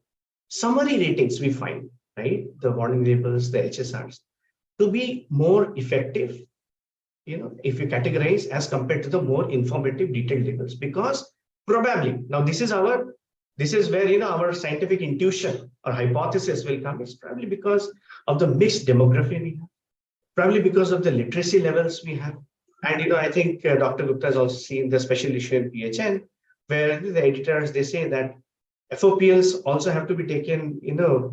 summary ratings we find, right, the warning labels, the HSRs, to be more effective, if you categorize as compared to the more informative detailed labels, because probably now this is where our scientific intuition or hypothesis will come. It's probably because of the mixed demography we have, probably because of the literacy levels we have. And I think Dr. Gupta has also seen the special issue in PHN, where the editors, they say that FOPLs also have to be taken,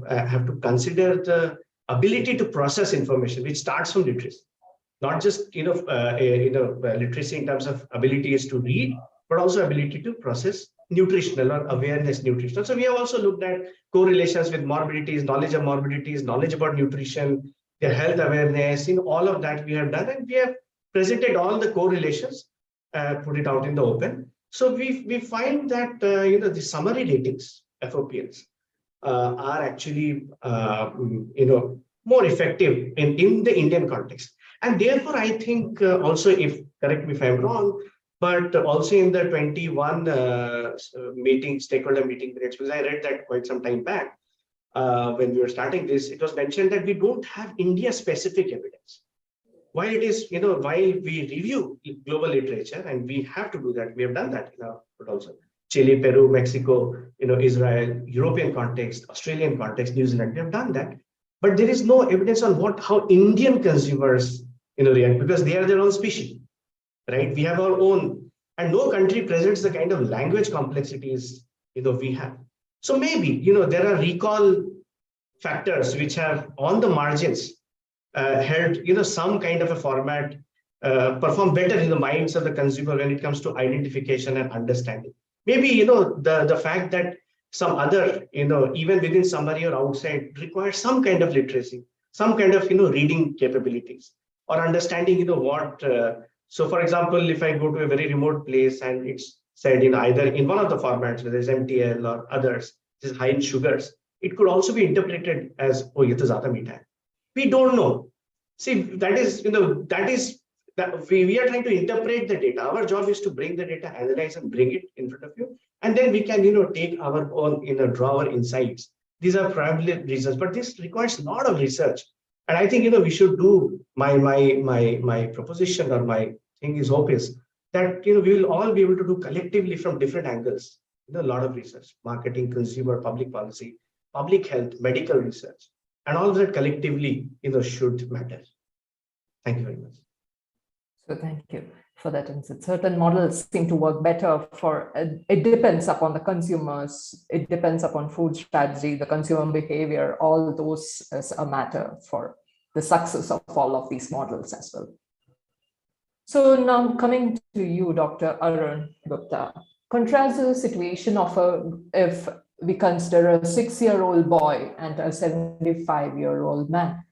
have to consider the ability to process information, which starts from literacy, not just literacy in terms of abilities to read, but also ability to process nutritional or awareness nutritional. So we have also looked at correlations with morbidities, knowledge of morbidities, knowledge about nutrition, their health awareness. In all of that we have done, and we have presented all the correlations, put it out in the open. So we find that the summary ratings, FOPLs, are actually more effective in the Indian context. And therefore, I think also, if correct me if I'm wrong, but also in the 21 stakeholder meeting minutes, because I read that quite some time back when we were starting this, it was mentioned that we don't have India-specific evidence. While it is, while we review global literature, and we have to do that, we have done that in our, but also Chile, Peru, Mexico, Israel, European context, Australian context, New Zealand, we have done that. But there is no evidence on how Indian consumers react, because they are their own species, right? We have our own, and no country presents the kind of language complexities we have. So maybe there are recall factors which have on the margins helped some kind of a format perform better in the minds of the consumer when it comes to identification and understanding. Maybe the fact that some other even within summary or outside requires some kind of literacy, some kind of reading capabilities, or understanding what so for example, if I go to a very remote place and it's said in either in one of the formats, whether it's MTL or others, this is high in sugars, it could also be interpreted as, oh, ye to zyada meetha hai. We don't know. See, that is that we are trying to interpret the data. Our job is to bring the data, analyze and bring it in front of you, and then we can take our own draw our insights. These are probably reasons, but this requires a lot of research. And I think we should do my proposition, or my thing is hope is that we will all be able to do collectively from different angles. A lot of research, marketing, consumer, public policy, public health, medical research, and all that collectively should matter. Thank you very much. So thank you for that insight. Certain models seem to work better for, it depends upon the consumers, it depends upon food strategy, the consumer behavior, all those is a matter for the success of all of these models as well. So now coming to you, Dr. Arun Gupta, contrast the situation of if we consider a 6-year-old boy and a 75-year-old man.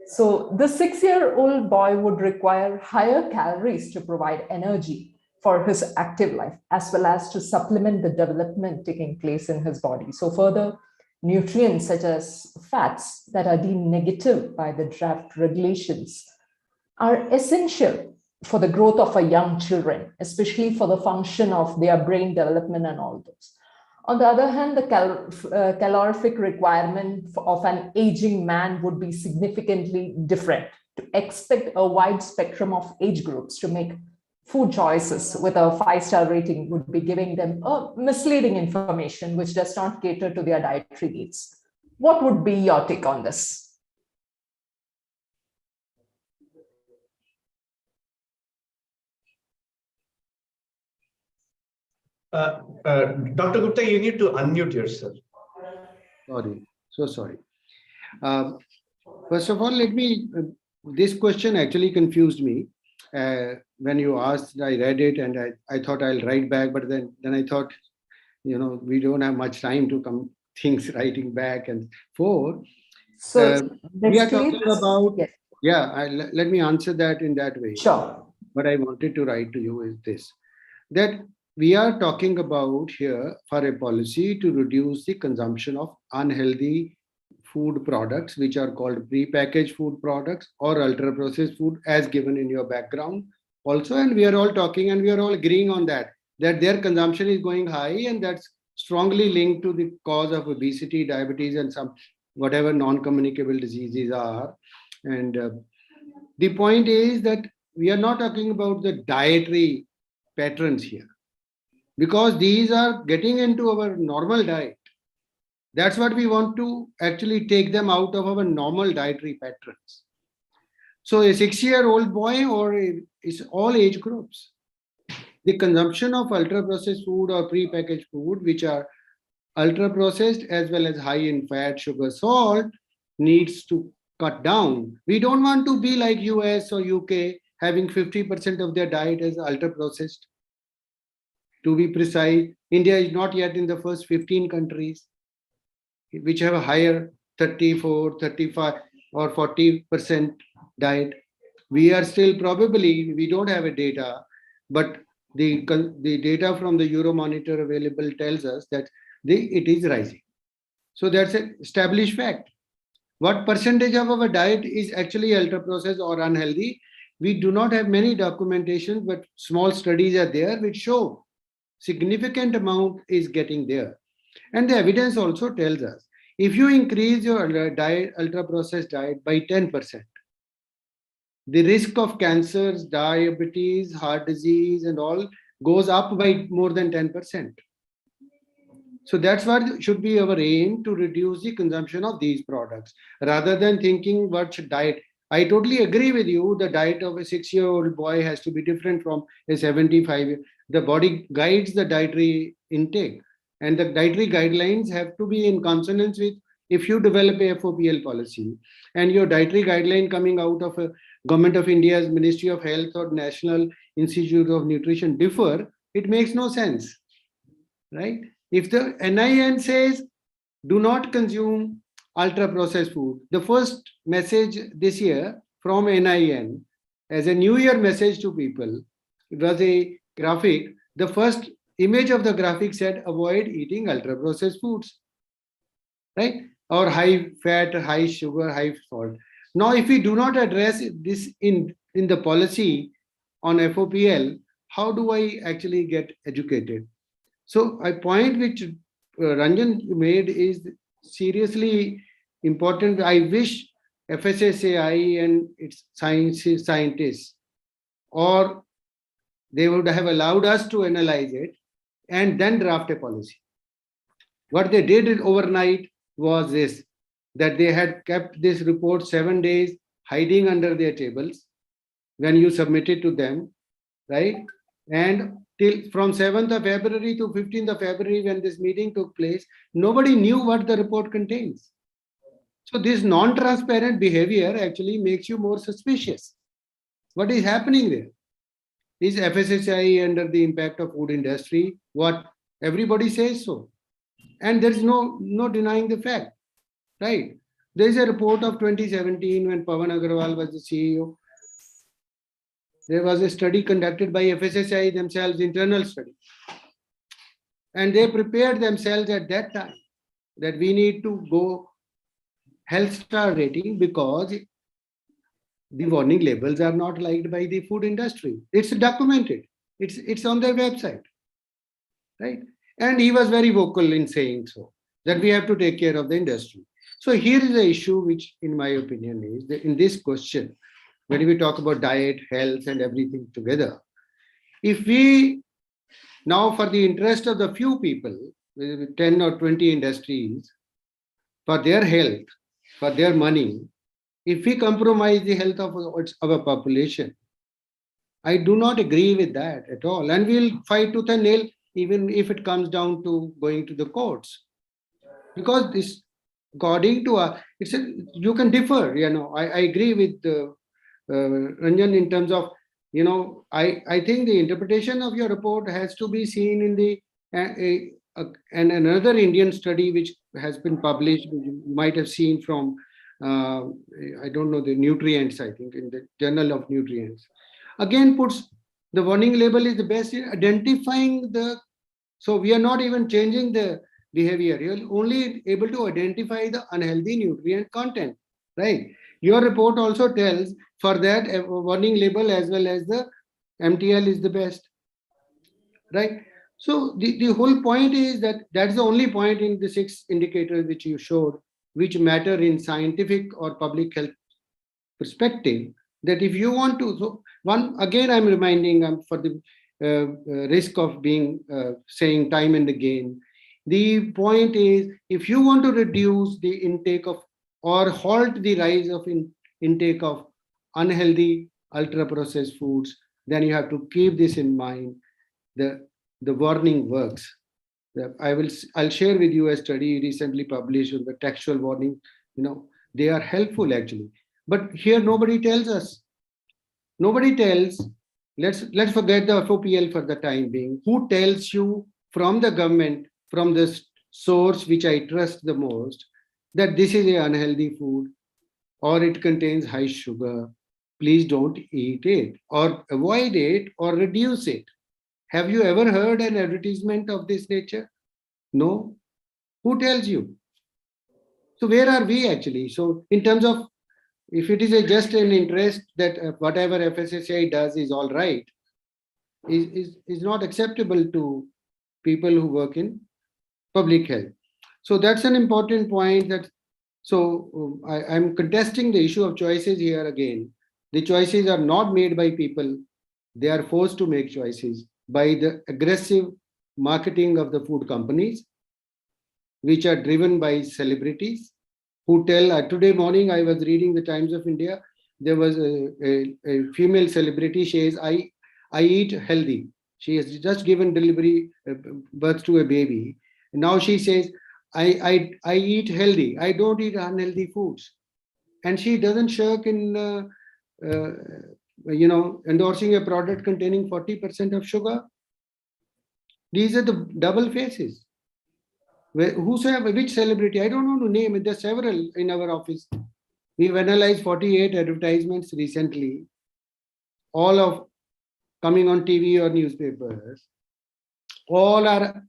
So the 6-year-old boy would require higher calories to provide energy for his active life, as well as to supplement the development taking place in his body. So further, nutrients such as fats that are deemed negative by the draft regulations are essential for the growth of a young children, especially for the function of their brain development and all those. On the other hand, the calorific requirement of an aging man would be significantly different. To expect a wide spectrum of age groups to make food choices with a 5-star rating would be giving them a misleading information which does not cater to their dietary needs. What would be your take on this? Dr. Gupta, you need to unmute yourself. Sorry, so sorry. First of all, this question actually confused me. When you asked, I read it and I thought I'll write back, but then I thought, we don't have much time to come things writing back and forth. So we are talking about, yes. Let me answer that in that way. Sure. What I wanted to write to you is this, that we are talking about here for a policy to reduce the consumption of unhealthy food products, which are called pre-packaged food products or ultra-processed food, as given in your background also. And we are all talking and we are all agreeing on that their consumption is going high, and that's strongly linked to the cause of obesity, diabetes, and some whatever non-communicable diseases are. And the point is that we are not talking about the dietary patterns here, because these are getting into our normal diet. That's what we want to actually take them out of our normal dietary patterns. So a 6-year-old boy, or it's all age groups. the consumption of ultra-processed food or pre-packaged food, which are ultra-processed as well as high in fat, sugar, salt, needs to cut down. We don't want to be like US or UK, having 50% of their diet as ultra-processed. To be precise, India is not yet in the first 15 countries which have a higher 34, 35 or 40% diet. We are still probably, we don't have a data, but the data from the Euromonitor available tells us that it is rising. So that's an established fact. What percentage of our diet is actually ultra processed or unhealthy? We do not have many documentations, but small studies are there which show significant amount is getting there. And the evidence also tells us if you increase your diet, ultra processed diet by 10%, the risk of cancers, diabetes, heart disease, and all goes up by more than 10%. So that's what should be our aim, to reduce the consumption of these products rather than thinking what diet. I totally agree with you. The diet of a 6-year-old boy has to be different from a 75. The body guides the dietary intake, and the dietary guidelines have to be in consonance with, if you develop a FOPL policy and your dietary guideline coming out of a Government of India's Ministry of Health or National Institute of Nutrition differ, it makes no sense, right? If the NIN says do not consume ultra processed food, the first message this year from NIN as a new year message to people, it was a graphic. The first image of the graphic said avoid eating ultra processed foods, right? Or high fat, high sugar, high salt. Now, if we do not address this in the policy on FOPL, how do I actually get educated? So a point which Ranjan made is seriously important. I wish FSSAI and its scientists, or they would have allowed us to analyze it and then draft a policy. What they did overnight was this, that they had kept this report 7 days hiding under their tables when you submit it to them, right? And till from 7th of February to 15th of February, when this meeting took place, nobody knew what the report contains. So this non-transparent behavior actually makes you more suspicious. What is happening there? Is FSSAI under the impact of food industry? What everybody says so. And there is no denying the fact, right? There is a report of 2017 when Pawan Agarwal was the CEO. There was a study conducted by FSSAI themselves, internal study. And they prepared themselves at that time that we need to go health star rating because the warning labels are not liked by the food industry. It's documented. It's on their website, right? And he was very vocal in saying so, that we have to take care of the industry. So here is the issue which, in my opinion, is that in this question, when we talk about diet, health, and everything together, if we now, for the interest of the few people, 10 or 20 industries, for their health, for their money, if we compromise the health of our population, I do not agree with that at all. And we'll fight tooth and nail, even if it comes down to going to the courts. Because this, according to you can differ, I agree with Ranjan in terms of, I think the interpretation of your report has to be seen in the and another Indian study which has been published, you might have seen from, I don't know, the nutrients, I think, in the Journal of Nutrients. Again, puts the warning label is the best in identifying so we are not even changing the behavior. You're only able to identify the unhealthy nutrient content, right? Your report also tells for that a warning label as well as the MTL is the best, right? So the whole point is that that's the only point in the 6 indicators which you showed, which matter in scientific or public health perspective, that if you want to, so one, again, I'm reminding for the risk of being saying time and again, the point is, if you want to reduce the intake of or halt the rise of intake of unhealthy ultra processed foods, then you have to keep this in mind. the warning works. I'll share with you a study recently published on the textual warning. They are helpful actually. But here nobody tells us. Nobody tells. Let's forget the FOPL for the time being. Who tells you from the government, from the source which I trust the most, that this is an unhealthy food or it contains high sugar? Please don't eat it or avoid it or reduce it. Have you ever heard an advertisement of this nature? No. Who tells you? So where are we actually? So in terms of, if it is just an interest that whatever FSSAI does is all right, is not acceptable to people who work in public health. So that's an important point. I'm contesting the issue of choices here again. The choices are not made by people. They are forced to make choices by the aggressive marketing of the food companies, which are driven by celebrities who tell. Today morning, I was reading the Times of India. There was a female celebrity. She says, I eat healthy. She has just given birth to a baby. And now she says, I eat healthy. I don't eat unhealthy foods. And she doesn't shirk in endorsing a product containing 40% of sugar. These are the double faces. Which celebrity? I don't know to name it. There are several in our office. We've analyzed 48 advertisements recently, all of coming on TV or newspapers. All are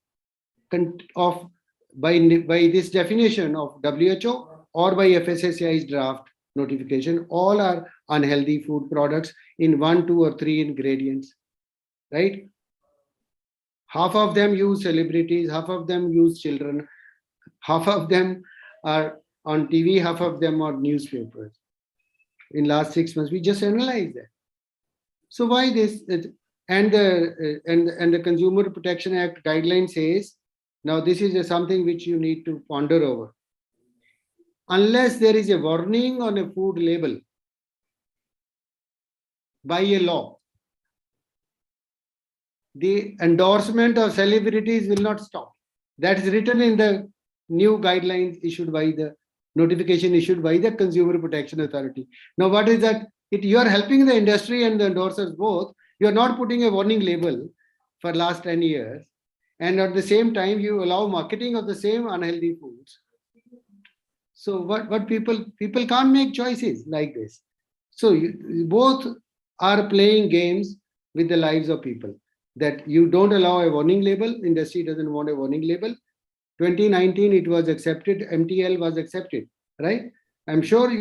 by this definition of WHO or by FSSAI's draft notification. All are unhealthy food products in 1, 2, or 3 ingredients, right? Half of them use celebrities, half of them use children, half of them are on TV, half of them are newspapers. In last 6 months, we just analyzed that. So why this? And the Consumer Protection Act guideline says, now this is something which you need to ponder over. Unless there is a warning on a food label by a law, the endorsement of celebrities will not stop. That is written in the new guidelines issued by the notification issued by the Consumer Protection Authority. Now, what is that? You are helping the industry and the endorsers both. You are not putting a warning label for last 10 years. And at the same time, you allow marketing of the same unhealthy foods. So what people can't make choices like this. So both are playing games with the lives of people. That you don't allow a warning label. Industry doesn't want a warning label. 2019, it was accepted. MTL was accepted, right? I'm sure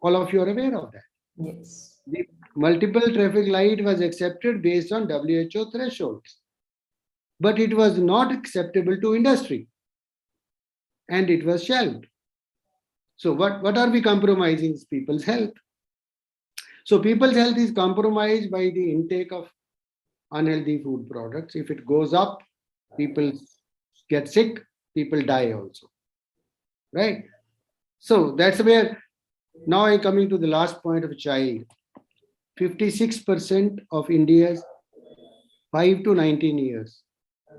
all of you are aware of that. Yes. The multiple traffic light was accepted based on WHO thresholds, but it was not acceptable to industry, and it was shelved. So what are we compromising? People's health. So people's health is compromised by the intake of unhealthy food products. If it goes up, people get sick, people die also, right? So that's where now I'm coming to the last point of child. 56% of India's 5 to 19 years,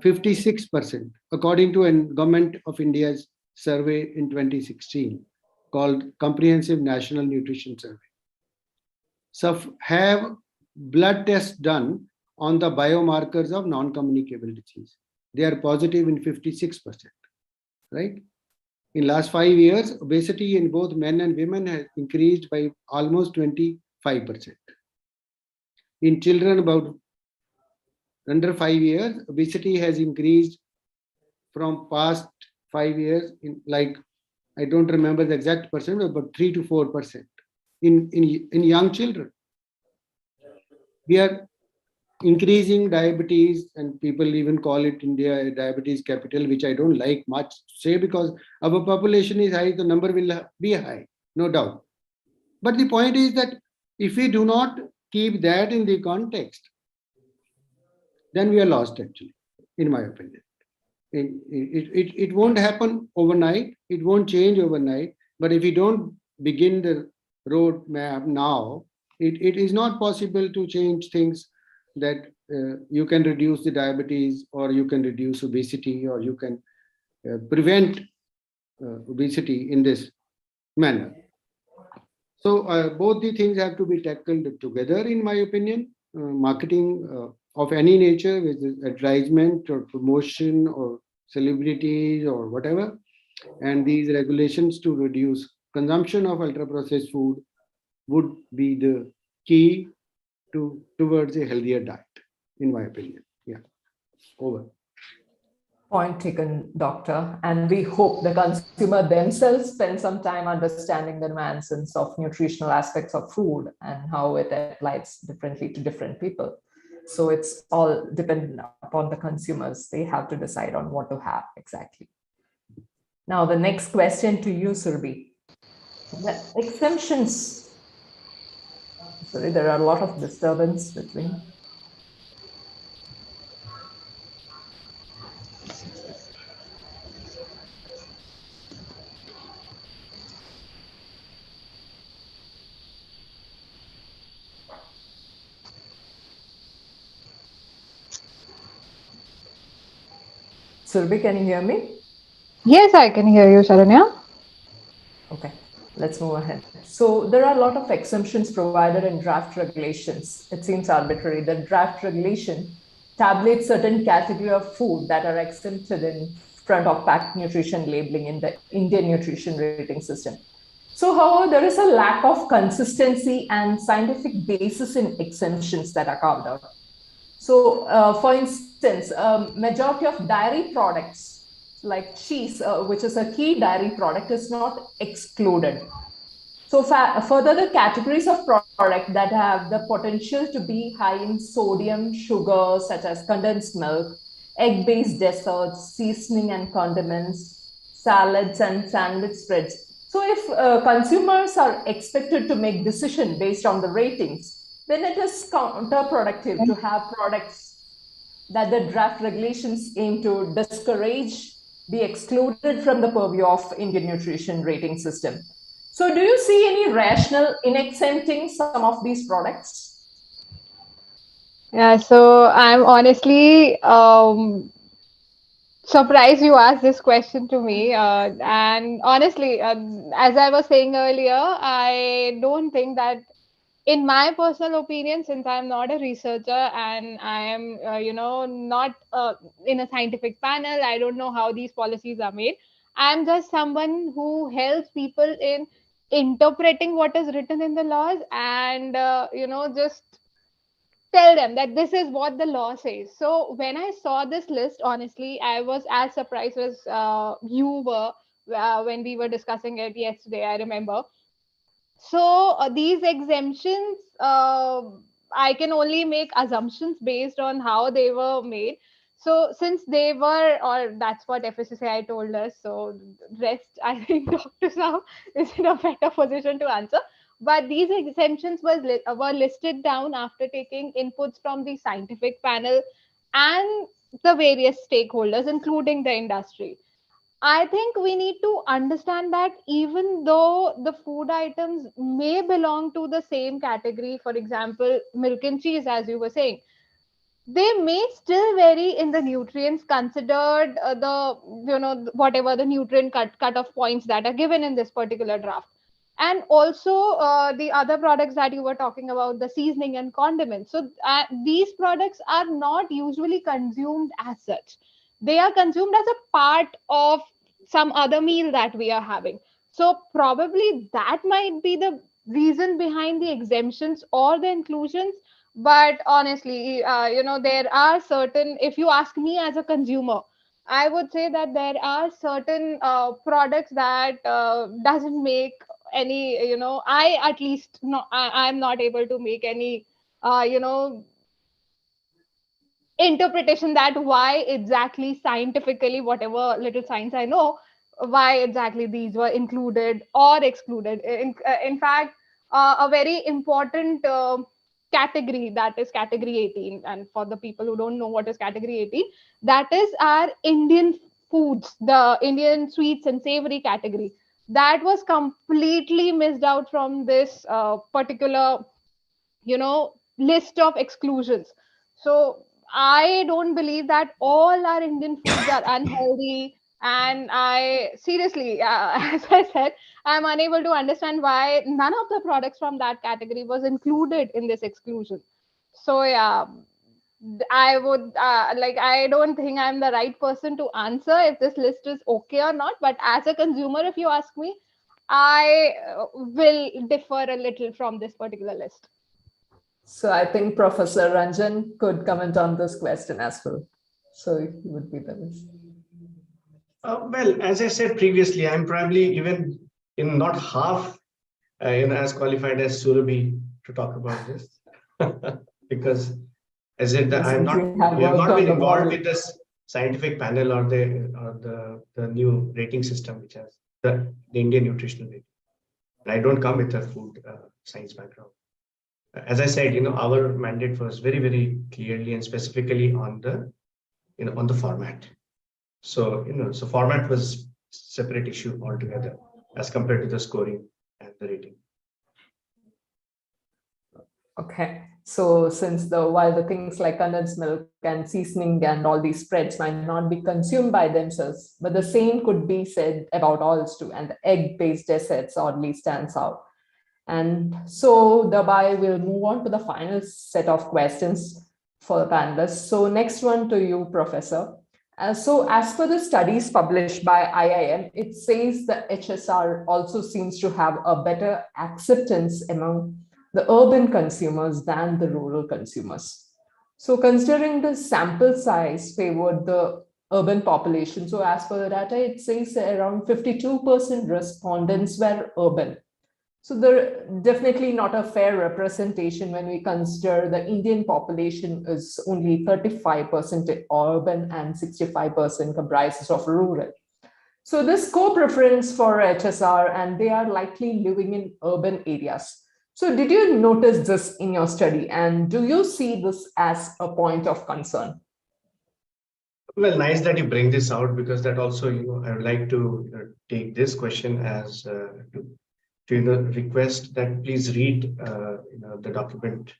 56%, according to a Government of India's survey in 2016 called Comprehensive National Nutrition Survey, have blood tests done on the biomarkers of non-communicable disease. They are positive in 56%, right? In last 5 years, obesity in both men and women has increased by almost 25%. In children about under 5 years, obesity has increased from past 5 years in I don't remember the exact percent, but 3 to 4% in young children. We are increasing diabetes, and people even call it India a diabetes capital, which I don't like much to say because our population is high, the number will be high, no doubt. But the point is that if we do not keep that in the context, then we are lost actually, in my opinion. It won't happen overnight, it won't change overnight, but if we don't begin the road map now, it is not possible to change things that you can reduce the diabetes, or you can reduce obesity, or you can prevent obesity in this manner. So both the things have to be tackled together, in my opinion. Marketing of any nature, with advertisement or promotion or celebrities or whatever, and these regulations to reduce consumption of ultra processed food would be the key towards a healthier diet, in my opinion. Yeah, over. Point taken, doctor. And we hope the consumer themselves spend some time understanding the nuances of nutritional aspects of food and how it applies differently to different people. So it's all dependent upon the consumers. They have to decide on what to have exactly. Now, the next question to you, Surbi. The exemptions. Sorry, there are a lot of disturbance between. Surbi, can you hear me? Yes, I can hear you, Sharanya. Okay, let's move ahead. So there are a lot of exemptions provided in draft regulations. It seems arbitrary. The draft regulation tabulates certain category of food that are exempted in front of pack nutrition labeling in the Indian nutrition rating system. So, however, there is a lack of consistency and scientific basis in exemptions that are carved out. So, for instance, majority of dairy products like cheese, which is a key dairy product, is not excluded. So, further, the categories of product that have the potential to be high in sodium, sugar, such as condensed milk, egg-based desserts, seasoning and condiments, salads and sandwich spreads. So, if consumers are expected to make decision based on the ratings, then it is counterproductive to have products that the draft regulations aim to discourage be excluded from the purview of Indian nutrition rating system. So do you see any rationale in exempting some of these products? Yeah, so I'm honestly surprised you asked this question to me. And honestly, as I was saying earlier, I don't think that, in my personal opinion, since I'm not a researcher and I am, not in a scientific panel, I don't know how these policies are made. I'm just someone who helps people in interpreting what is written in the laws, and just tell them that this is what the law says. So when I saw this list, honestly, I was as surprised as you were when we were discussing it yesterday. I remember. So these exemptions, I can only make assumptions based on how they were made. So since they were, or that's what FSCI told us. So rest, I think Dr. Saab is in a better position to answer. But these exemptions were listed down after taking inputs from the scientific panel and the various stakeholders, including the industry. I think we need to understand that even though the food items may belong to the same category, for example, milk and cheese, as you were saying, they may still vary in the nutrients considered, whatever the nutrient cut off points that are given in this particular draft. And also the other products that you were talking about, the seasoning and condiments. So these products are not usually consumed as such. They are consumed as a part of some other meal that we are having. So probably that might be the reason behind the exemptions or the inclusions. But honestly, there are certain, if you ask me as a consumer, I would say that there are certain products that doesn't make any, I at least not, I'm not able to make any uh, you know interpretation that why exactly scientifically, whatever little science I know, why exactly these were included or excluded. In fact, a very important category, that is category 18. And for the people who don't know what is category 18, that is our Indian foods, the Indian sweets and savory category, that was completely missed out from this particular list of exclusions. So I don't believe that all our Indian foods are unhealthy. And I seriously, as I said, I'm unable to understand why none of the products from that category was included in this exclusion. So yeah, I would like, I don't think I'm the right person to answer if this list is okay or not. But as a consumer, if you ask me, I will differ a little from this particular list. So I think Professor Ranjan could comment on this question as well. So he would be the best. Well, as I said previously, I'm probably even in not half as qualified as Surabhi to talk about this because as it Yes, I'm since not you have we have worked not on been the involved model. with this scientific panel or the new rating system which has the Indian nutritional rating. I don't come with a food science background. As I said, our mandate was very, very clearly and specifically on the on the format. So so format was separate issue altogether as compared to the scoring and the rating. Okay. So since while the things like condensed milk and seasoning and all these spreads might not be consumed by themselves, but the same could be said about oils too, and the egg-based desserts oddly stands out. And so thereby we'll move on to the final set of questions for the panelists. So next one to you, Professor. So as per the studies published by IIM, it says the HSR also seems to have a better acceptance among the urban consumers than the rural consumers. So considering the sample size favored the urban population, so as per the data, it says around 52% respondents were urban. So they're definitely not a fair representation when we consider the Indian population is only 35% urban and 65% comprises of rural. So this co-preference for HSR, and they are likely living in urban areas. So did you notice this in your study, and do you see this as a point of concern? Well, nice that you bring this out because that also, I would like to take this question as to request that please read the document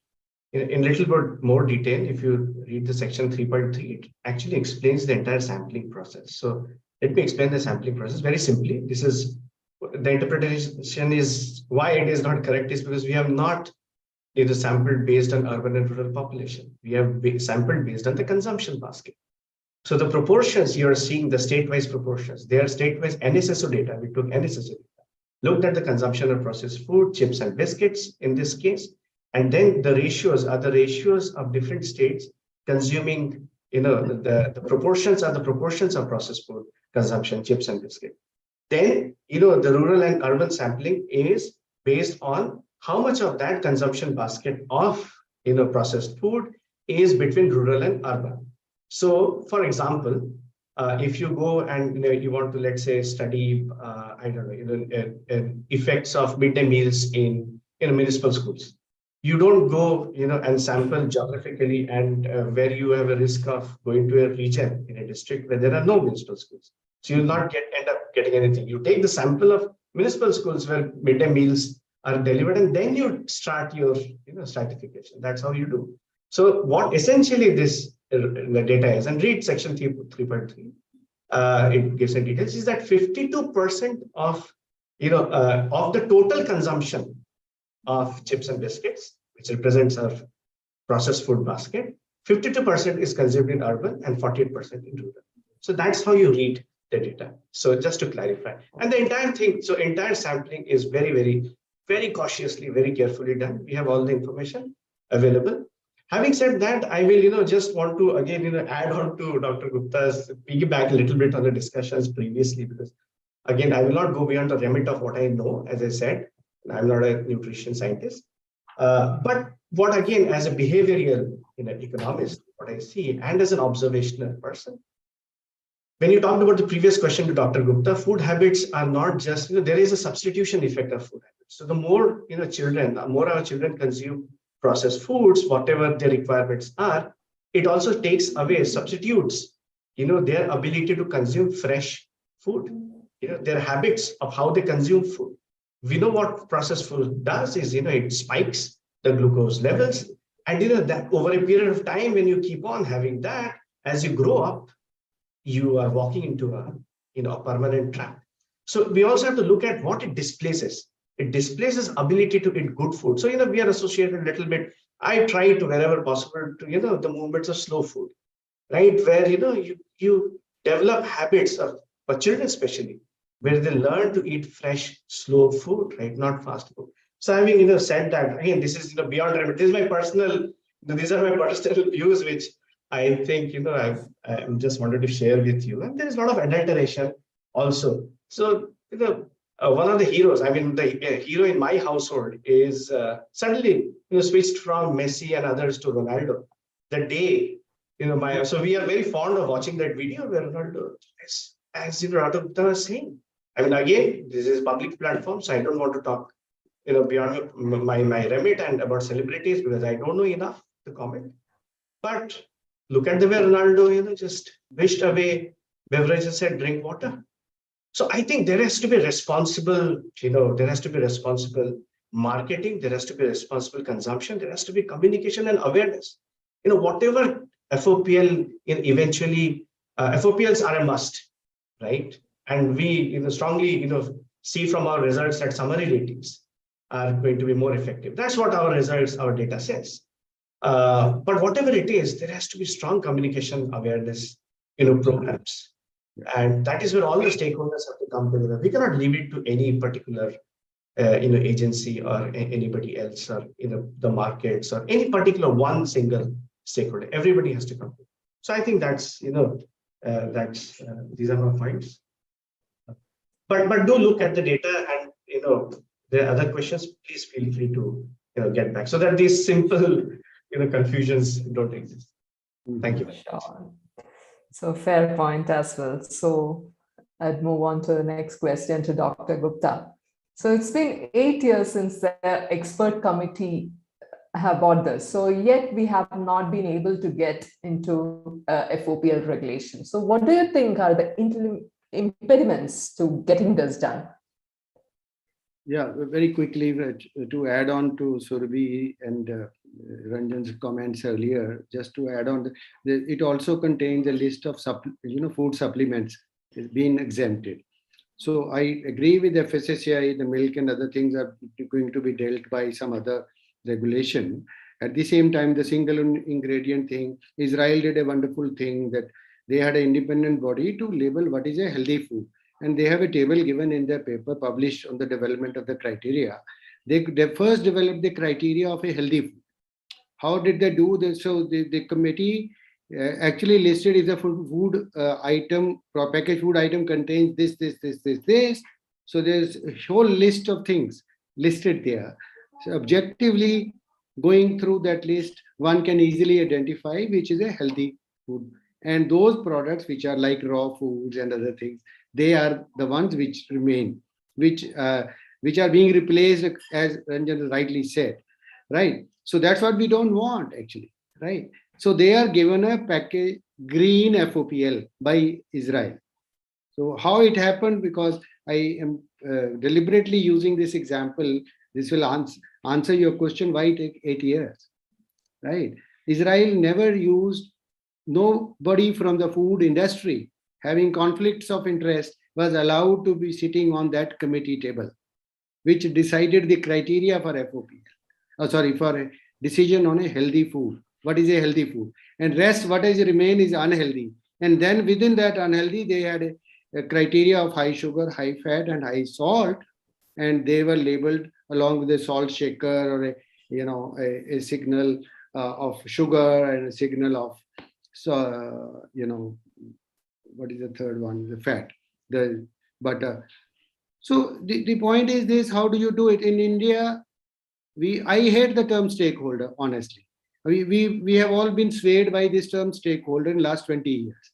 in little bit more detail. If you read the section 3.3, it actually explains the entire sampling process. So let me explain the sampling process very simply. This is the interpretation is why it is not correct is because we have not sampled based on urban and rural population. We have sampled based on the consumption basket. So the proportions you are seeing, the state-wise proportions, they are state-wise NSSO data. We took NSSO data, looked at the consumption of processed food, chips and biscuits in this case, and then the ratios are the ratios of different states consuming, the proportions are the proportions of processed food consumption, chips and biscuits. Then, the rural and urban sampling is based on how much of that consumption basket of, processed food is between rural and urban. So, for example, if you go and you want to, let's say, study, I don't know, effects of midday meals in municipal schools, you don't go, and sample geographically and where you have a risk of going to a region in a district where there are no municipal schools. So you'll not end up getting anything. You take the sample of municipal schools where midday meals are delivered, and then you start your stratification. That's how you do. So what essentially this the data is, and read section 3.3. It gives the details. Is that 52% of of the total consumption of chips and biscuits, which represents our processed food basket, 52% is consumed in urban and 48% in rural. So that's how you read the data. So just to clarify, and the entire thing, so entire sampling is very, very, very cautiously, very carefully done. We have all the information available. Having said that, I will, just want to again, add on to Dr. Gupta's piggyback a little bit on the discussions previously, because again, I will not go beyond the remit of what I know. As I said, I'm not a nutrition scientist, but what again, as a behavioral economist, what I see, and as an observational person, when you talked about the previous question to Dr. Gupta, food habits are not just, there is a substitution effect of food habits. So the more, the more our children consume processed foods, whatever their requirements are, it also takes away, substitutes, their ability to consume fresh food, their habits of how they consume food. We know what processed food does is, it spikes the glucose levels. And that over a period of time, when you keep on having that, as you grow up, you are walking into a permanent trap. So we also have to look at what it displaces. It displaces ability to eat good food. So we are associated a little bit. I try to, wherever possible, to the movements of slow food, right? Where you develop habits for children especially, where they learn to eat fresh, slow food, right? Not fast food. So having said that, again, this is beyond remit. This is my personal. These are my personal views, which I think I just wanted to share with you. And there is a lot of adulteration also. So one of the heroes, I mean, the hero in my household is suddenly switched from Messi and others to Ronaldo. The day so we are very fond of watching that video where Ronaldo is, as Radha was saying. I mean, again, this is public platform, so I don't want to talk beyond my remit and about celebrities because I don't know enough to comment. But look at the way Ronaldo, just wished away beverages and said, drink water. So I think there has to be responsible, there has to be responsible marketing, there has to be responsible consumption, there has to be communication and awareness. Whatever FOPL eventually, FOPLs are a must, right? And we strongly see from our results that summary ratings are going to be more effective. That's what our results, our data says. But whatever it is, there has to be strong communication awareness, programs. And that is where all the stakeholders have to come together. We cannot leave it to any particular, agency or anybody else, or the markets or any particular one single stakeholder. Everybody has to come. So I think that's these are my points. But do look at the data, and there are other questions. Please feel free to get back so that these simple confusions don't exist. Thank you. Sure. So fair point as well. So I'd move on to the next question to Dr. Gupta. So it's been 8 years since the expert committee have bought this. So yet we have not been able to get into FOPL regulation. So what do you think are the impediments to getting this done? Yeah, very quickly to add on to Surabhi and Ranjan's comments earlier, just to add on, it also contains a list of food supplements is being exempted. So I agree with FSSAI, the milk and other things are going to be dealt by some other regulation. At the same time, the single ingredient thing, Israel did a wonderful thing that they had an independent body to label what is a healthy food. And they have a table given in their paper published on the development of the criteria. They first developed the criteria of a healthy food. How did they do this? So the committee actually listed if the food item, packaged food item contains this. So there's a whole list of things listed there. So objectively going through that list, one can easily identify which is a healthy food. And those products which are like raw foods and other things, they are the ones which remain, which are being replaced, as Ranjan rightly said, right? So that's what we don't want actually, right? So they are given a package green FOPL by Israel. So how it happened, because I am deliberately using this example, this will answer your question, why it took 8 years, right? Israel never used, nobody from the food industry having conflicts of interest was allowed to be sitting on that committee table, which decided the criteria for FOPL. For a decision on a healthy food. What is a healthy food? And rest, what is remain is unhealthy. And then within that unhealthy, they had a criteria of high sugar, high fat, and high salt, and they were labeled along with a salt shaker or a signal of sugar and a signal of what is the third one? The fat, the butter. So the point is this: how do you do it in India? I hate the term stakeholder, honestly. We have all been swayed by this term stakeholder in the last 20 years,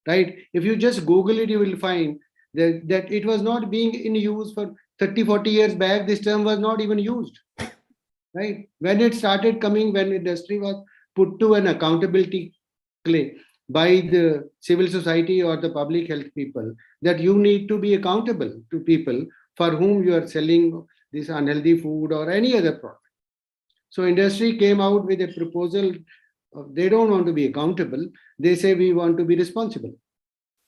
right? If you just Google it, you will find that it was not being in use for 30, 40 years back. This term was not even used, right? When it started coming, when industry was put to an accountability clay by the civil society or the public health people, that you need to be accountable to people for whom you are selling this unhealthy food or any other product. So industry came out with a proposal. They don't want to be accountable. They say we want to be responsible,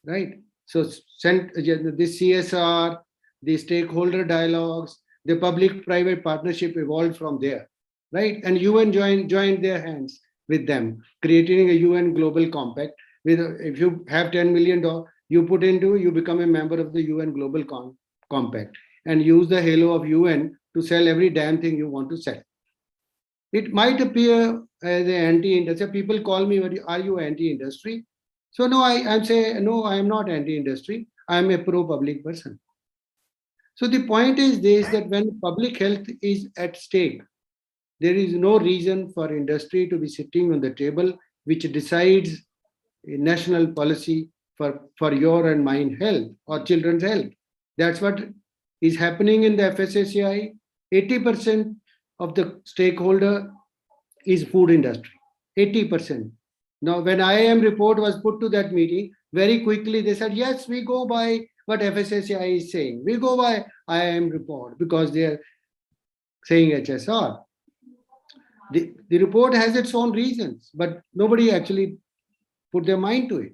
right? So the CSR, the stakeholder dialogues, the public-private partnership evolved from there, right? And UN joined their hands with them, creating a UN Global Compact. With if you have $10 million, you put into, you become a member of the UN Global Compact and use the halo of UN to sell every damn thing you want to sell. It might appear as an anti-industry. People call me, are you anti-industry? So no, I'm saying, no, I am not anti-industry. I am a pro-public person. So the point is this, that when public health is at stake, there is no reason for industry to be sitting on the table which decides a national policy for your and mine health or children's health. That's what is happening in the FSSAI. 80% of the stakeholder is food industry. 80%. Now, when IIM report was put to that meeting, very quickly they said, yes, we go by what FSSAI is saying. We go by IIM report because they are saying HSR. The report has its own reasons, but nobody actually put their mind to it.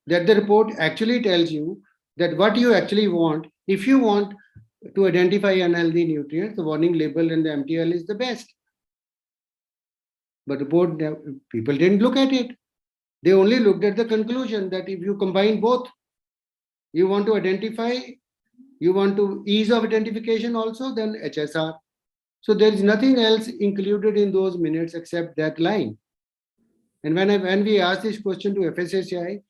That the report actually tells you that what you actually want, if you want to identify unhealthy nutrients, the warning label and the MTL is the best. But the board, people didn't look at it. They only looked at the conclusion that if you combine both, you want to identify, you want to ease of identification also, then HSR. So there is nothing else included in those minutes except that line. And when we asked this question to FSSAI,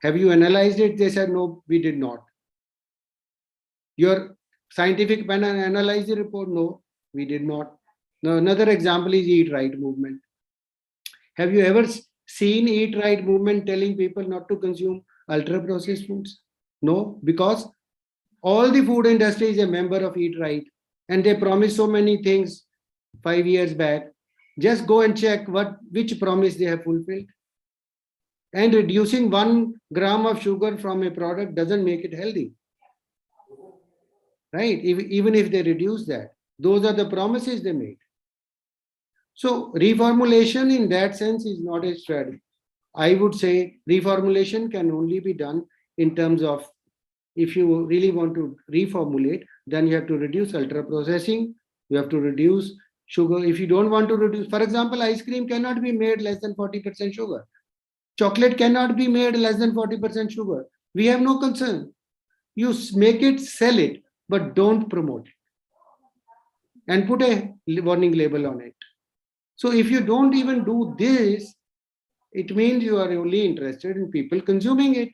have you analyzed it? They said, no, we did not. Your scientific panel analyzed the report? No, we did not. Now, another example is Eat Right movement. Have you ever seen Eat Right movement telling people not to consume ultra-processed foods? No, because all the food industry is a member of Eat Right, and they promised so many things 5 years back. Just go and check which promise they have fulfilled. And reducing 1 gram of sugar from a product doesn't make it healthy, right? Even if they reduce that, those are the promises they made. So reformulation in that sense is not a strategy. I would say reformulation can only be done in terms of, if you really want to reformulate, then you have to reduce ultra processing, you have to reduce sugar. If you don't want to reduce, for example, ice cream cannot be made less than 40% sugar. Chocolate cannot be made less than 40% sugar. We have no concern. You make it, sell it, but don't promote it. And put a warning label on it. So if you don't even do this, it means you are only interested in people consuming it.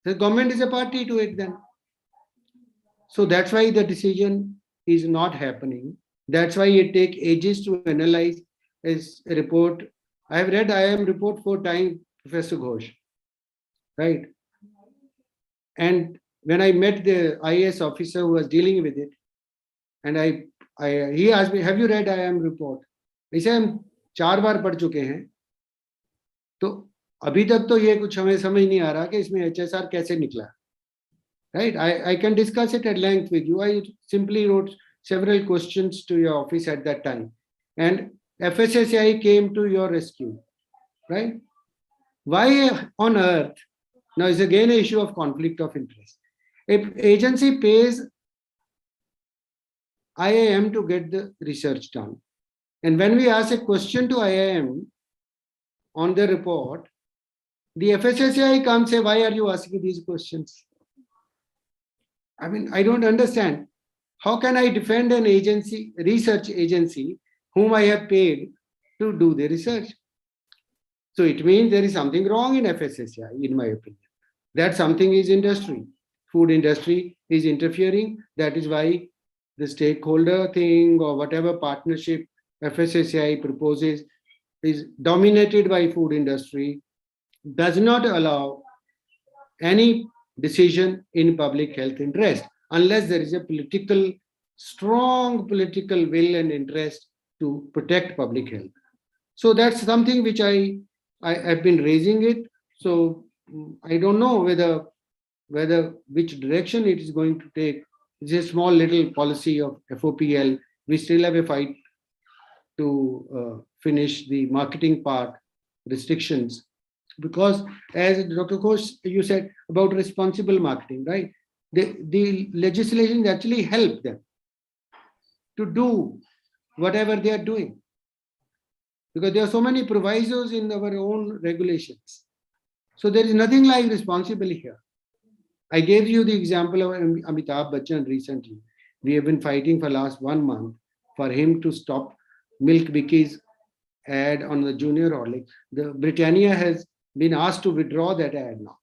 The government is a party to it then. So that's why the decision is not happening. That's why it takes ages to analyze as a report. I have read IIM report 4 times, Professor Ghosh, right? And when I met the IAS officer who was dealing with it, and he asked me, have you read IIM report? इसे हम 4 बार पढ़ चुके हैं, तो अभी तक तो ये कुछ हमें समझ नहीं आ रहा कि इसमें HSR कैसे निकला, right? I can discuss it at length with you. I simply wrote several questions to your office at that time, and FSSAI came to your rescue, right? Why on earth? Now it's again an issue of conflict of interest. If agency pays IIM to get the research done, and when we ask a question to IIM on the report, the FSSAI comes say, why are you asking these questions? I mean, I don't understand. How can I defend an agency, research agency, whom I have paid to do the research? So it means there is something wrong in FSSAI, in my opinion. That something is industry. Food industry is interfering. That is why the stakeholder thing or whatever partnership FSSAI proposes is dominated by food industry, does not allow any decision in public health interest unless there is a strong political will and interest to protect public health. So that's something which I have been raising it. So I don't know whether which direction it is going to take. It's a small little policy of FOPL. We still have a fight to finish the marketing part restrictions, because as Dr. Ghosh, you said about responsible marketing, right? The legislation actually help them to do whatever they are doing, because there are so many provisos in our own regulations. So there is nothing like responsibility here. I gave you the example of Amitabh Bachchan recently. We have been fighting for last 1 month for him to stop Milk Biki's ad on the Junior Horlicks. The Britannia has been asked to withdraw that ad now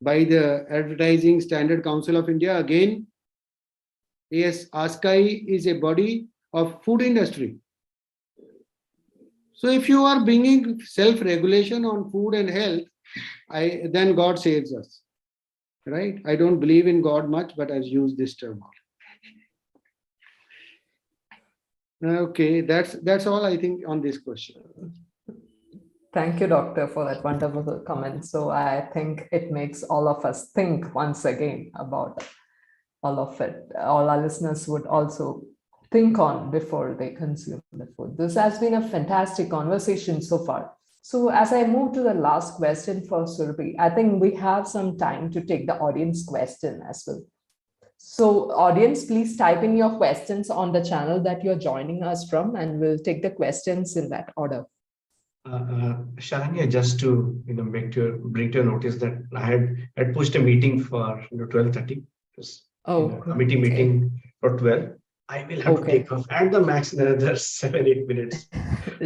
by the Advertising Standard Council of India. Again, yes, ASCI is a body of food industry. So if you are bringing self-regulation on food and health, then God saves us, right? I don't believe in God much, but I've used this term. Okay, that's all I think on this question. Thank you, Doctor, for that wonderful comment. So I think it makes all of us think once again about all of it. All our listeners would also think on before they consume the food. This has been a fantastic conversation so far. So as I move to the last question for Surabhi, I think we have some time to take the audience question as well. So audience, please type in your questions on the channel that you're joining us from, and we'll take the questions in that order. Sharanya, just to bring to your notice that I had pushed a meeting for 12:30. Committee meeting for 12. I will have to take off at the max another 7-8 minutes.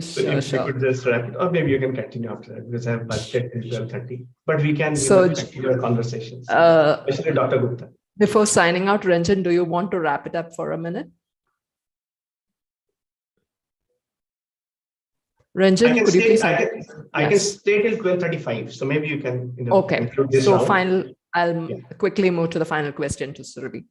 So if you could just wrap it, or maybe you can continue after that, because I have budgeted till 12:30. But we can continue our conversations, especially Dr. Gupta. Before signing out, Ranjan, do you want to wrap it up for a minute? Ranjan, could you please? I can stay till 12:35. So maybe you can include this round. I'll quickly move to the final question to Surabhi.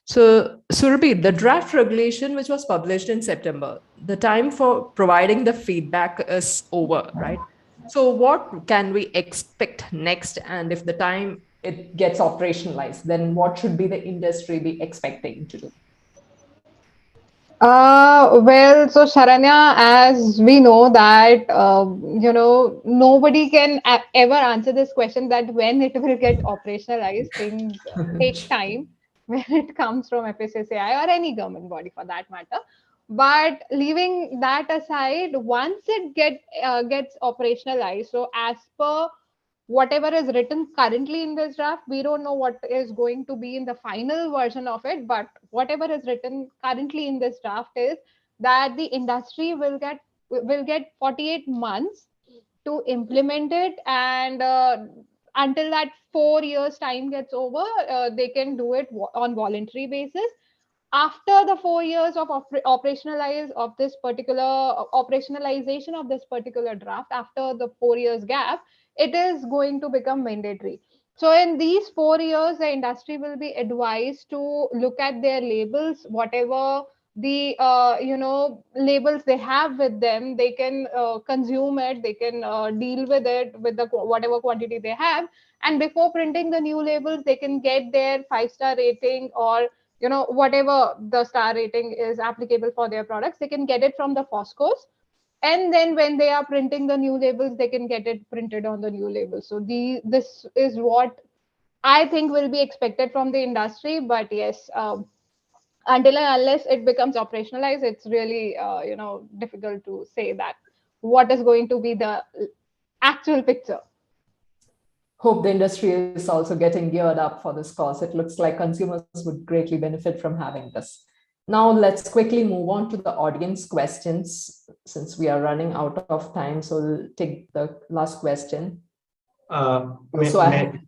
So Surabhi, the draft regulation, which was published in September, the time for providing the feedback is over, right? So what can we expect next? And if the time it gets operationalized, then what should be the industry be expecting to do? Well, so Sharanya, as we know that, nobody can ever answer this question that when it will get operationalized. Things take time when it comes from FSSAI or any government body for that matter. But leaving that aside, once it gets operationalized, so as per whatever is written currently in this draft, we don't know what is going to be in the final version of it, but whatever is written currently in this draft is that the industry will get 48 months to implement it, and until that 4 years time gets over, they can do it on voluntary basis. After the 4 years of operationalization of this particular draft, after the 4 years gap, it is going to become mandatory. So in these 4 years, the industry will be advised to look at their labels, whatever the labels they have with them, they can consume it, they can deal with it with the whatever quantity they have, and before printing the new labels, they can get their 5-star rating, or whatever the star rating is applicable for their products, they can get it from the Foscos. And then when they are printing the new labels, they can get it printed on the new labels. So this is what I think will be expected from the industry. But yes, until and unless it becomes operationalized, it's really difficult to say that what is going to be the actual picture. Hope the industry is also getting geared up for this cause. It looks like consumers would greatly benefit from having this. Now let's quickly move on to the audience questions, since we are running out of time. So we'll take the last question. Sharanya?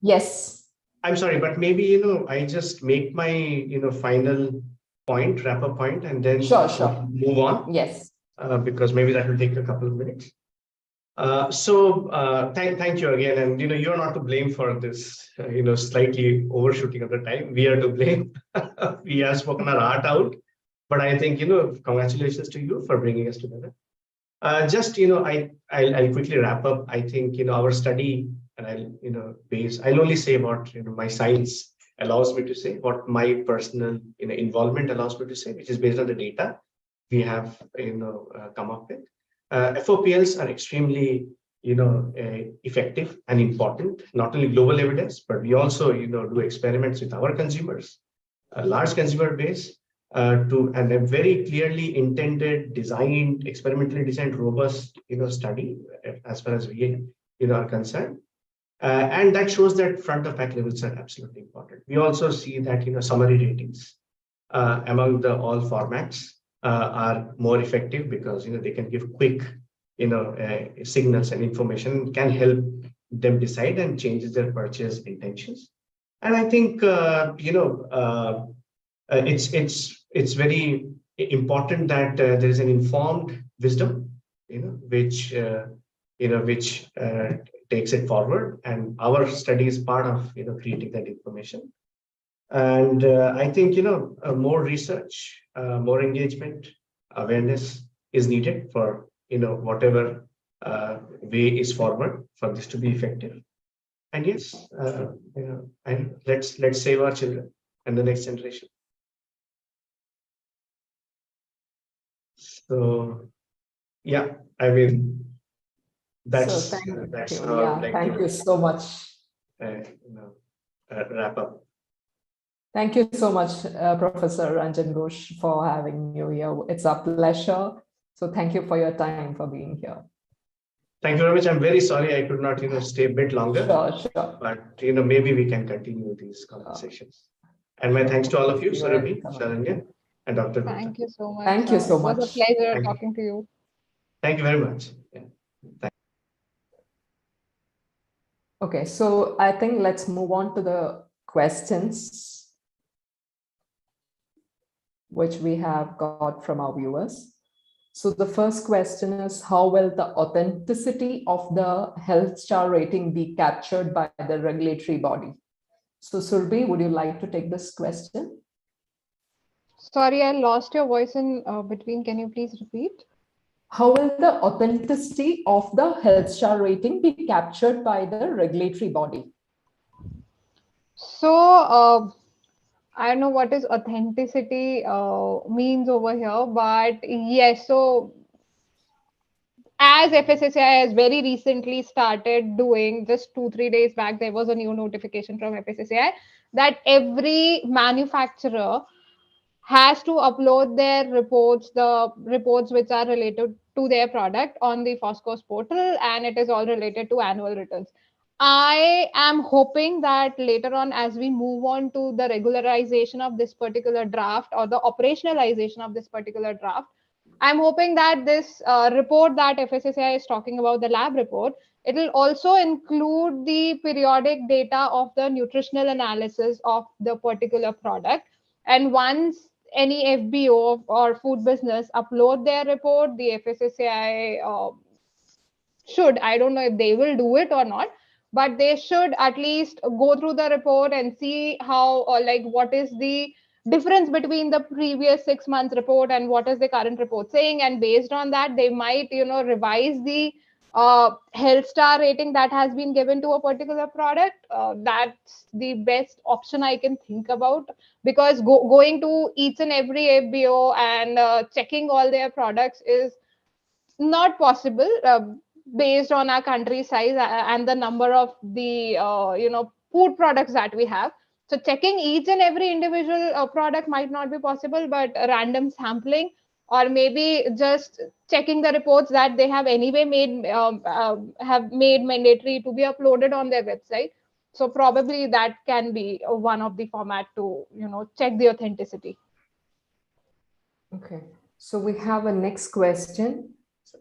Yes. I'm sorry, but maybe, I just make my, final point, wrap-up point, and then move on. Yes. Because maybe that will take a couple of minutes. Thank you again. And, you're not to blame for this, slightly overshooting of the time. We are to blame. We have spoken our heart out. But I think, congratulations to you for bringing us together. I'll quickly wrap up. I think, our study, and I'll only say about, my science allows me to say, what my personal involvement allows me to say, which is based on the data we have come up with. FOPLs are extremely effective and important, not only global evidence, but we also do experiments with our consumers, a large consumer base, and a very clearly intended, designed, experimentally designed, robust study as far as we are concerned. And that shows that front of pack levels are absolutely important. We also see that summary ratings among the all formats are more effective because they can give quick signals and information, can help them decide and changes their purchase intentions. And I think it's very important that there is an informed wisdom, which takes it forward, and our study is part of creating that information. And I think more research, more engagement, awareness is needed for whatever way is forward for this to be effective. And yes, and let's save our children and the next generation. So yeah, I mean that's thank you. how Thank you so much. Wrap up. Thank you so much, Professor Ranjan Ghosh, for having you here. It's a pleasure. So thank you for your time for being here. Thank you very much. I'm very sorry I could not, stay a bit longer. Sure. But maybe we can continue these conversations. And my thanks to all of you, Surabhi, Sharanya, and Dr. Gupta. Thank you so much. Thank you so much. It was a pleasure talking to you. Thank you very much. Yeah. Okay, so I think let's move on to the questions which we have got from our viewers. So the first question is, how will the authenticity of the health star rating be captured by the regulatory body? So Surabhi, would you like to take this question? Sorry, I lost your voice in between. Can you please repeat? How will the authenticity of the health star rating be captured by the regulatory body? So, I don't know what is authenticity means over here, but yes, so as FSSAI has very recently started doing, just 2-3 days back, there was a new notification from FSSAI that every manufacturer has to upload their reports, the reports which are related to their product on the FOSCOS portal, and it is all related to annual returns. I am hoping that later on, as we move on to the regularization of this particular draft or the operationalization of this particular draft, I'm hoping that this report that FSSAI is talking about, the lab report, it will also include the periodic data of the nutritional analysis of the particular product. And once any FBO or food business upload their report, the FSSAI should, I don't know if they will do it or not, but they should at least go through the report and see how, or like, what is the difference between the previous 6 months report and what is the current report saying. And based on that, they might, revise the health star rating that has been given to a particular product. That's the best option I can think about, because going to each and every FBO and checking all their products is not possible based on our country size and the number of the food products that we have. So checking each and every individual product might not be possible, but random sampling, or maybe just checking the reports that they have anyway made have made mandatory to be uploaded on their website. So probably that can be one of the format to check the authenticity. Okay, so we have a next question.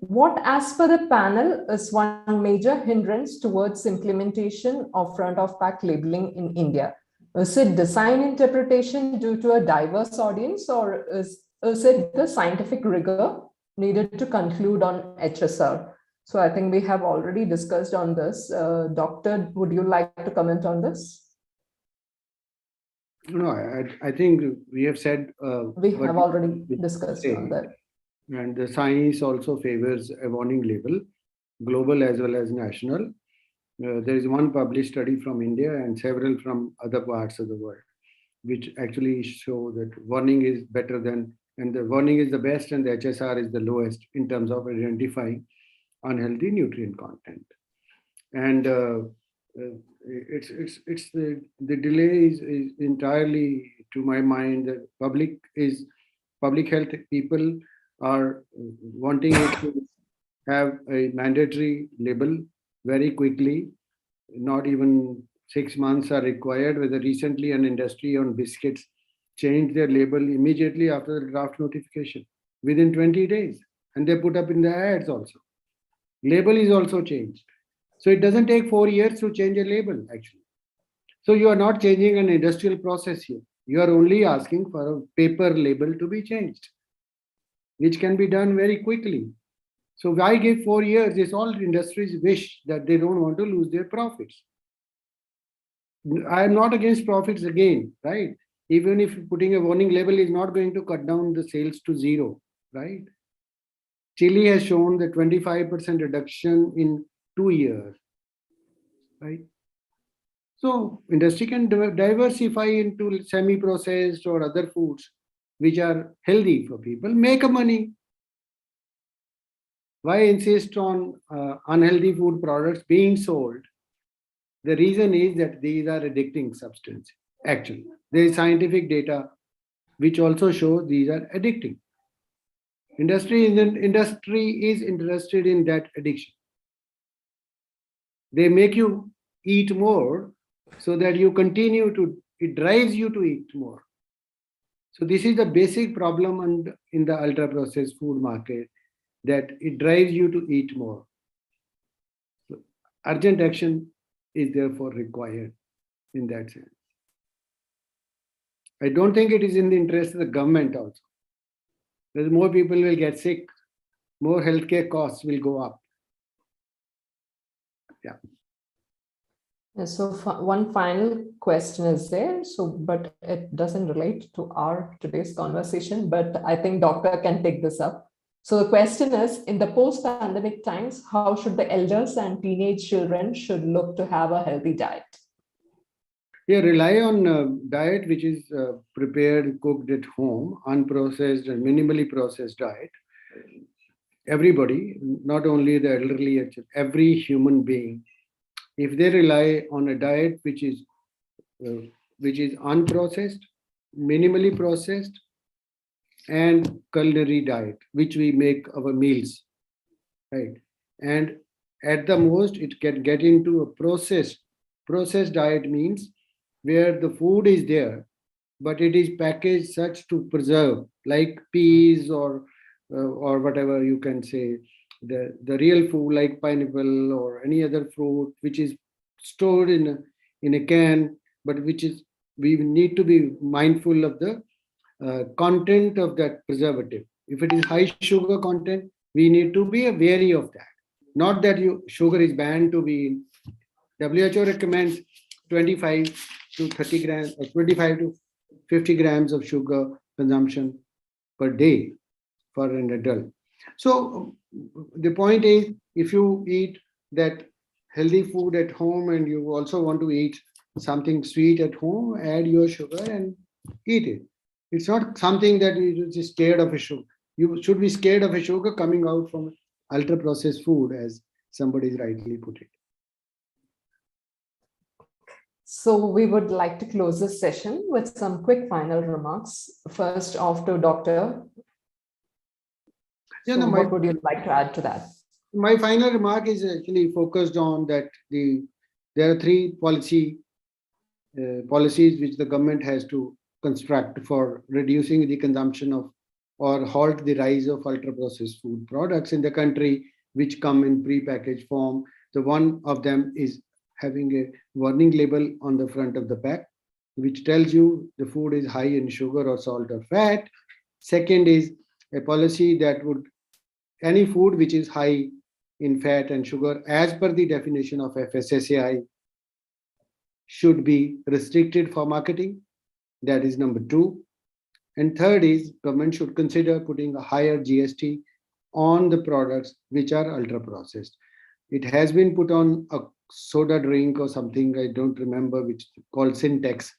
What, as per the panel, is one major hindrance towards implementation of front of pack labeling in India? Is it design interpretation due to a diverse audience, or is it the scientific rigor needed to conclude on HSR? So I think we have already discussed on this. Doctor, would you like to comment on this? No, I think we have said. We have already discussed on that. And the science also favors a warning label, global as well as national. There is one published study from India and several from other parts of the world, which actually show that warning is better than, and the warning is the best and the HSR is the lowest in terms of identifying unhealthy nutrient content. And it's the delay is entirely, to my mind, that public health people are wanting it to have a mandatory label very quickly. Not even 6 months are required. Whether recently an industry on biscuits changed their label immediately after the draft notification within 20 days, and they put up in the ads also. Label is also changed. So it doesn't take 4 years to change a label actually. So you are not changing an industrial process here. You are only asking for a paper label to be changed, which can be done very quickly. So why give 4 years? It's all industries wish that they don't want to lose their profits. I am not against profits again, right? Even if putting a warning label is not going to cut down the sales to zero, right? Chile has shown the 25% reduction in 2 years, right? So industry can diversify into semi-processed or other foods which are healthy for people, make a money. Why insist on unhealthy food products being sold? The reason is that these are addicting substances. Actually, there is scientific data which also show these are addicting. Industry is interested in that addiction. They make you eat more so that you continue to, it drives you to eat more. So this is the basic problem in the ultra processed food market, that it drives you to eat more. So urgent action is therefore required in that sense. I don't think it is in the interest of the government also. Because more people will get sick, more healthcare costs will go up. Yeah. So one final question is there. So, but it doesn't relate to our today's conversation, but I think doctor can take this up. So the question is, in the post-pandemic times, how should the elders and teenage children should look to have a healthy diet? Yeah, rely on diet which is prepared, cooked at home, unprocessed and minimally processed diet. Everybody, not only the elderly, every human being, if they rely on a diet which is unprocessed, minimally processed, and culinary diet, which we make our meals, right? And at the most, it can get into a processed diet means where the food is there, but it is packaged such to preserve, like peas or whatever you can say, the real food like pineapple or any other fruit, which is stored in a can, but which is, we need to be mindful of the content of that preservative. If it is high sugar content, we need to be wary of that. Not that sugar is banned to be. WHO recommends 25 to 30 grams, or 25 to 50 grams of sugar consumption per day for an adult. So the point is, if you eat that healthy food at home and you also want to eat something sweet at home, add your sugar and eat it. It's not something that you're just scared of a sugar. You should be scared of a sugar coming out from ultra processed food, as somebody rightly put it. So we would like to close this session with some quick final remarks. First off to Dr. Yeah, So no, what would you like to add to that? My final remark is actually focused on that there are three policies which the government has to construct for reducing the consumption of or halt the rise of ultra processed food products in the country, which come in pre-packaged form. The one of them is having a warning label on the front of the pack, which tells you the food is high in sugar or salt or fat. Second is a policy that would, any food which is high in fat and sugar, as per the definition of FSSAI, should be restricted for marketing. That is number two. And third is, government should consider putting a higher GST on the products which are ultra processed. It has been put on a soda drink or something, I don't remember, which called Syntex.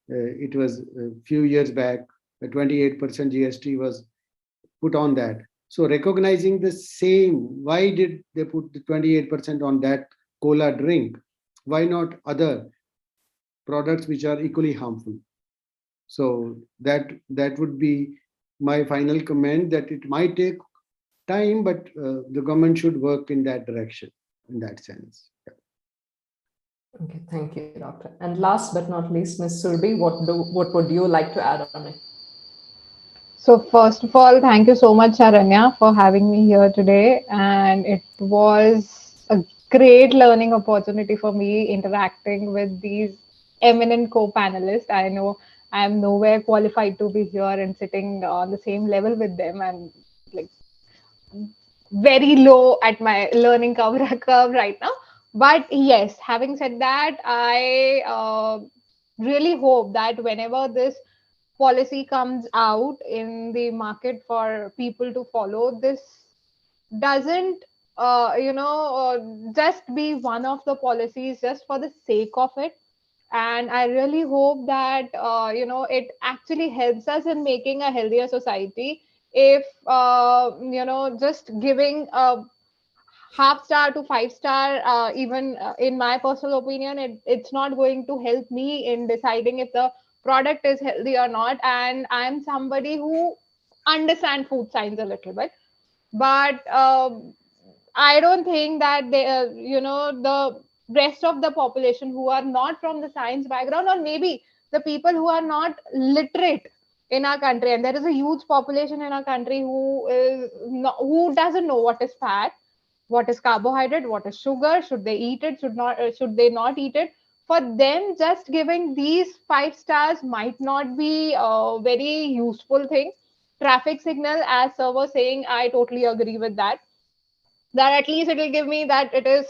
It was a few years back, a 28% GST was put on that. So recognizing the same, why did they put the 28% on that cola drink? Why not other products which are equally harmful? So that would be my final comment, that it might take time, but the government should work in that direction, in that sense. Okay, thank you, Doctor. And last but not least, Ms. Surbi, what would you like to add on it? So first of all, thank you so much, Aranya, for having me here today. And it was a great learning opportunity for me interacting with these eminent co-panelists. I know I am nowhere qualified to be here and sitting on the same level with them. And like very low at my learning curve right now. But yes, having said that, I really hope that whenever this policy comes out in the market for people to follow, this doesn't just be one of the policies just for the sake of it. And I really hope that it actually helps us in making a healthier society. If just giving a half star to 5 star, even in my personal opinion, it's not going to help me in deciding if the product is healthy or not. And I'm somebody who understand food science a little bit, but I don't think that the rest of the population who are not from the science background, or maybe the people who are not literate in our country, and there is a huge population in our country who doesn't know what is fat, what is carbohydrate, what is sugar, should they eat it, should they not eat it. For them, just giving these 5 stars might not be a very useful thing. Traffic signal, as sir was saying, I totally agree with that. That at least it will give me that it is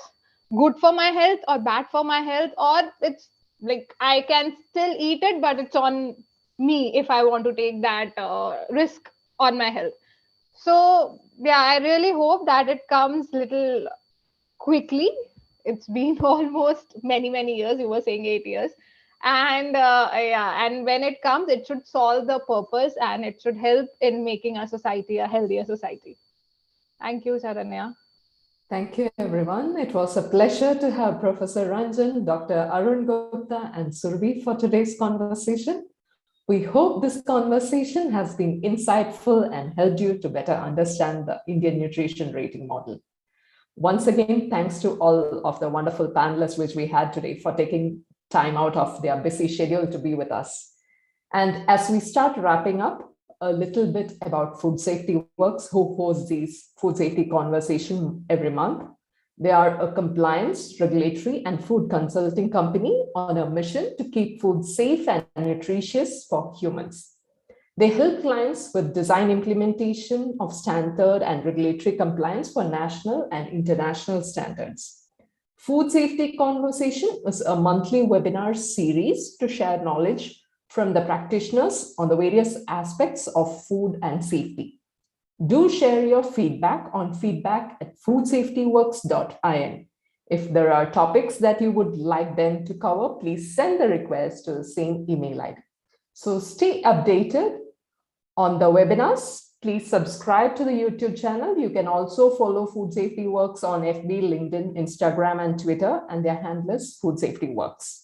good for my health or bad for my health, or it's like I can still eat it, but it's on me if I want to take that risk on my health. So yeah, I really hope that it comes little quickly. It's been almost many years. You were saying 8 years. And yeah, and when it comes, it should solve the purpose and it should help in making our society a healthier society. Thank you, Charanya. Thank you, everyone. It was a pleasure to have Professor Ranjan, Dr. Arun Gupta, and Surbi for today's conversation. We hope this conversation has been insightful and helped you to better understand the Indian nutrition rating model. Once again, thanks to all of the wonderful panelists which we had today for taking time out of their busy schedule to be with us. And as we start wrapping up, a little bit about Food Safety Works, who hosts these food safety conversation every month. They are a compliance, regulatory, and food consulting company on a mission to keep food safe and nutritious for humans. They help clients with design implementation of standard and regulatory compliance for national and international standards. Food Safety Conversation is a monthly webinar series to share knowledge from the practitioners on the various aspects of food and safety. Do share your feedback on feedback@foodsafetyworks.in. If there are topics that you would like them to cover, please send the request to the same email ID. So stay updated on the webinars. Please subscribe to the YouTube channel. You can also follow Food Safety Works on FB, LinkedIn, Instagram, and Twitter, and their handle is Food Safety Works.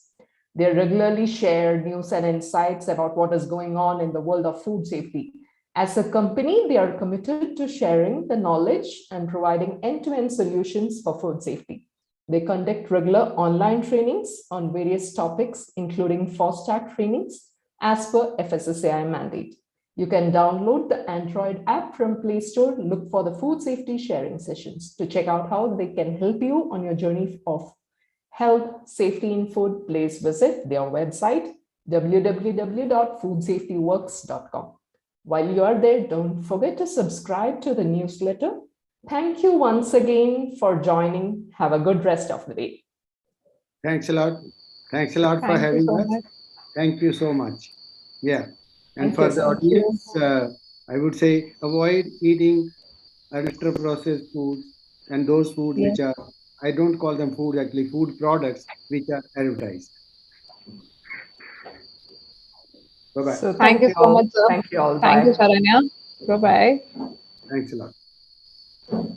They regularly share news and insights about what is going on in the world of food safety. As a company, they are committed to sharing the knowledge and providing end-to-end solutions for food safety. They conduct regular online trainings on various topics, including FOSTAC trainings, as per FSSAI mandate. You can download the Android app from Play Store, look for the food safety sharing sessions to check out how they can help you on your journey of health, safety in food. Please visit their website, www.foodsafetyworks.com. While you are there, don't forget to subscribe to the newsletter. Thank you once again for joining. Have a good rest of the day. Thanks a lot. Thanks a lot for having us. Much. Thank you so much. Yeah. And Thank for you, the sir. audience, I would say avoid eating ultra processed foods and those foods which are I don't call them food, actually food products which are advertised. Bye-bye. So Thank thank you you so much, all. sir. Thank you all. Thank you, Bye. Sharanya. Bye bye. Thanks a lot.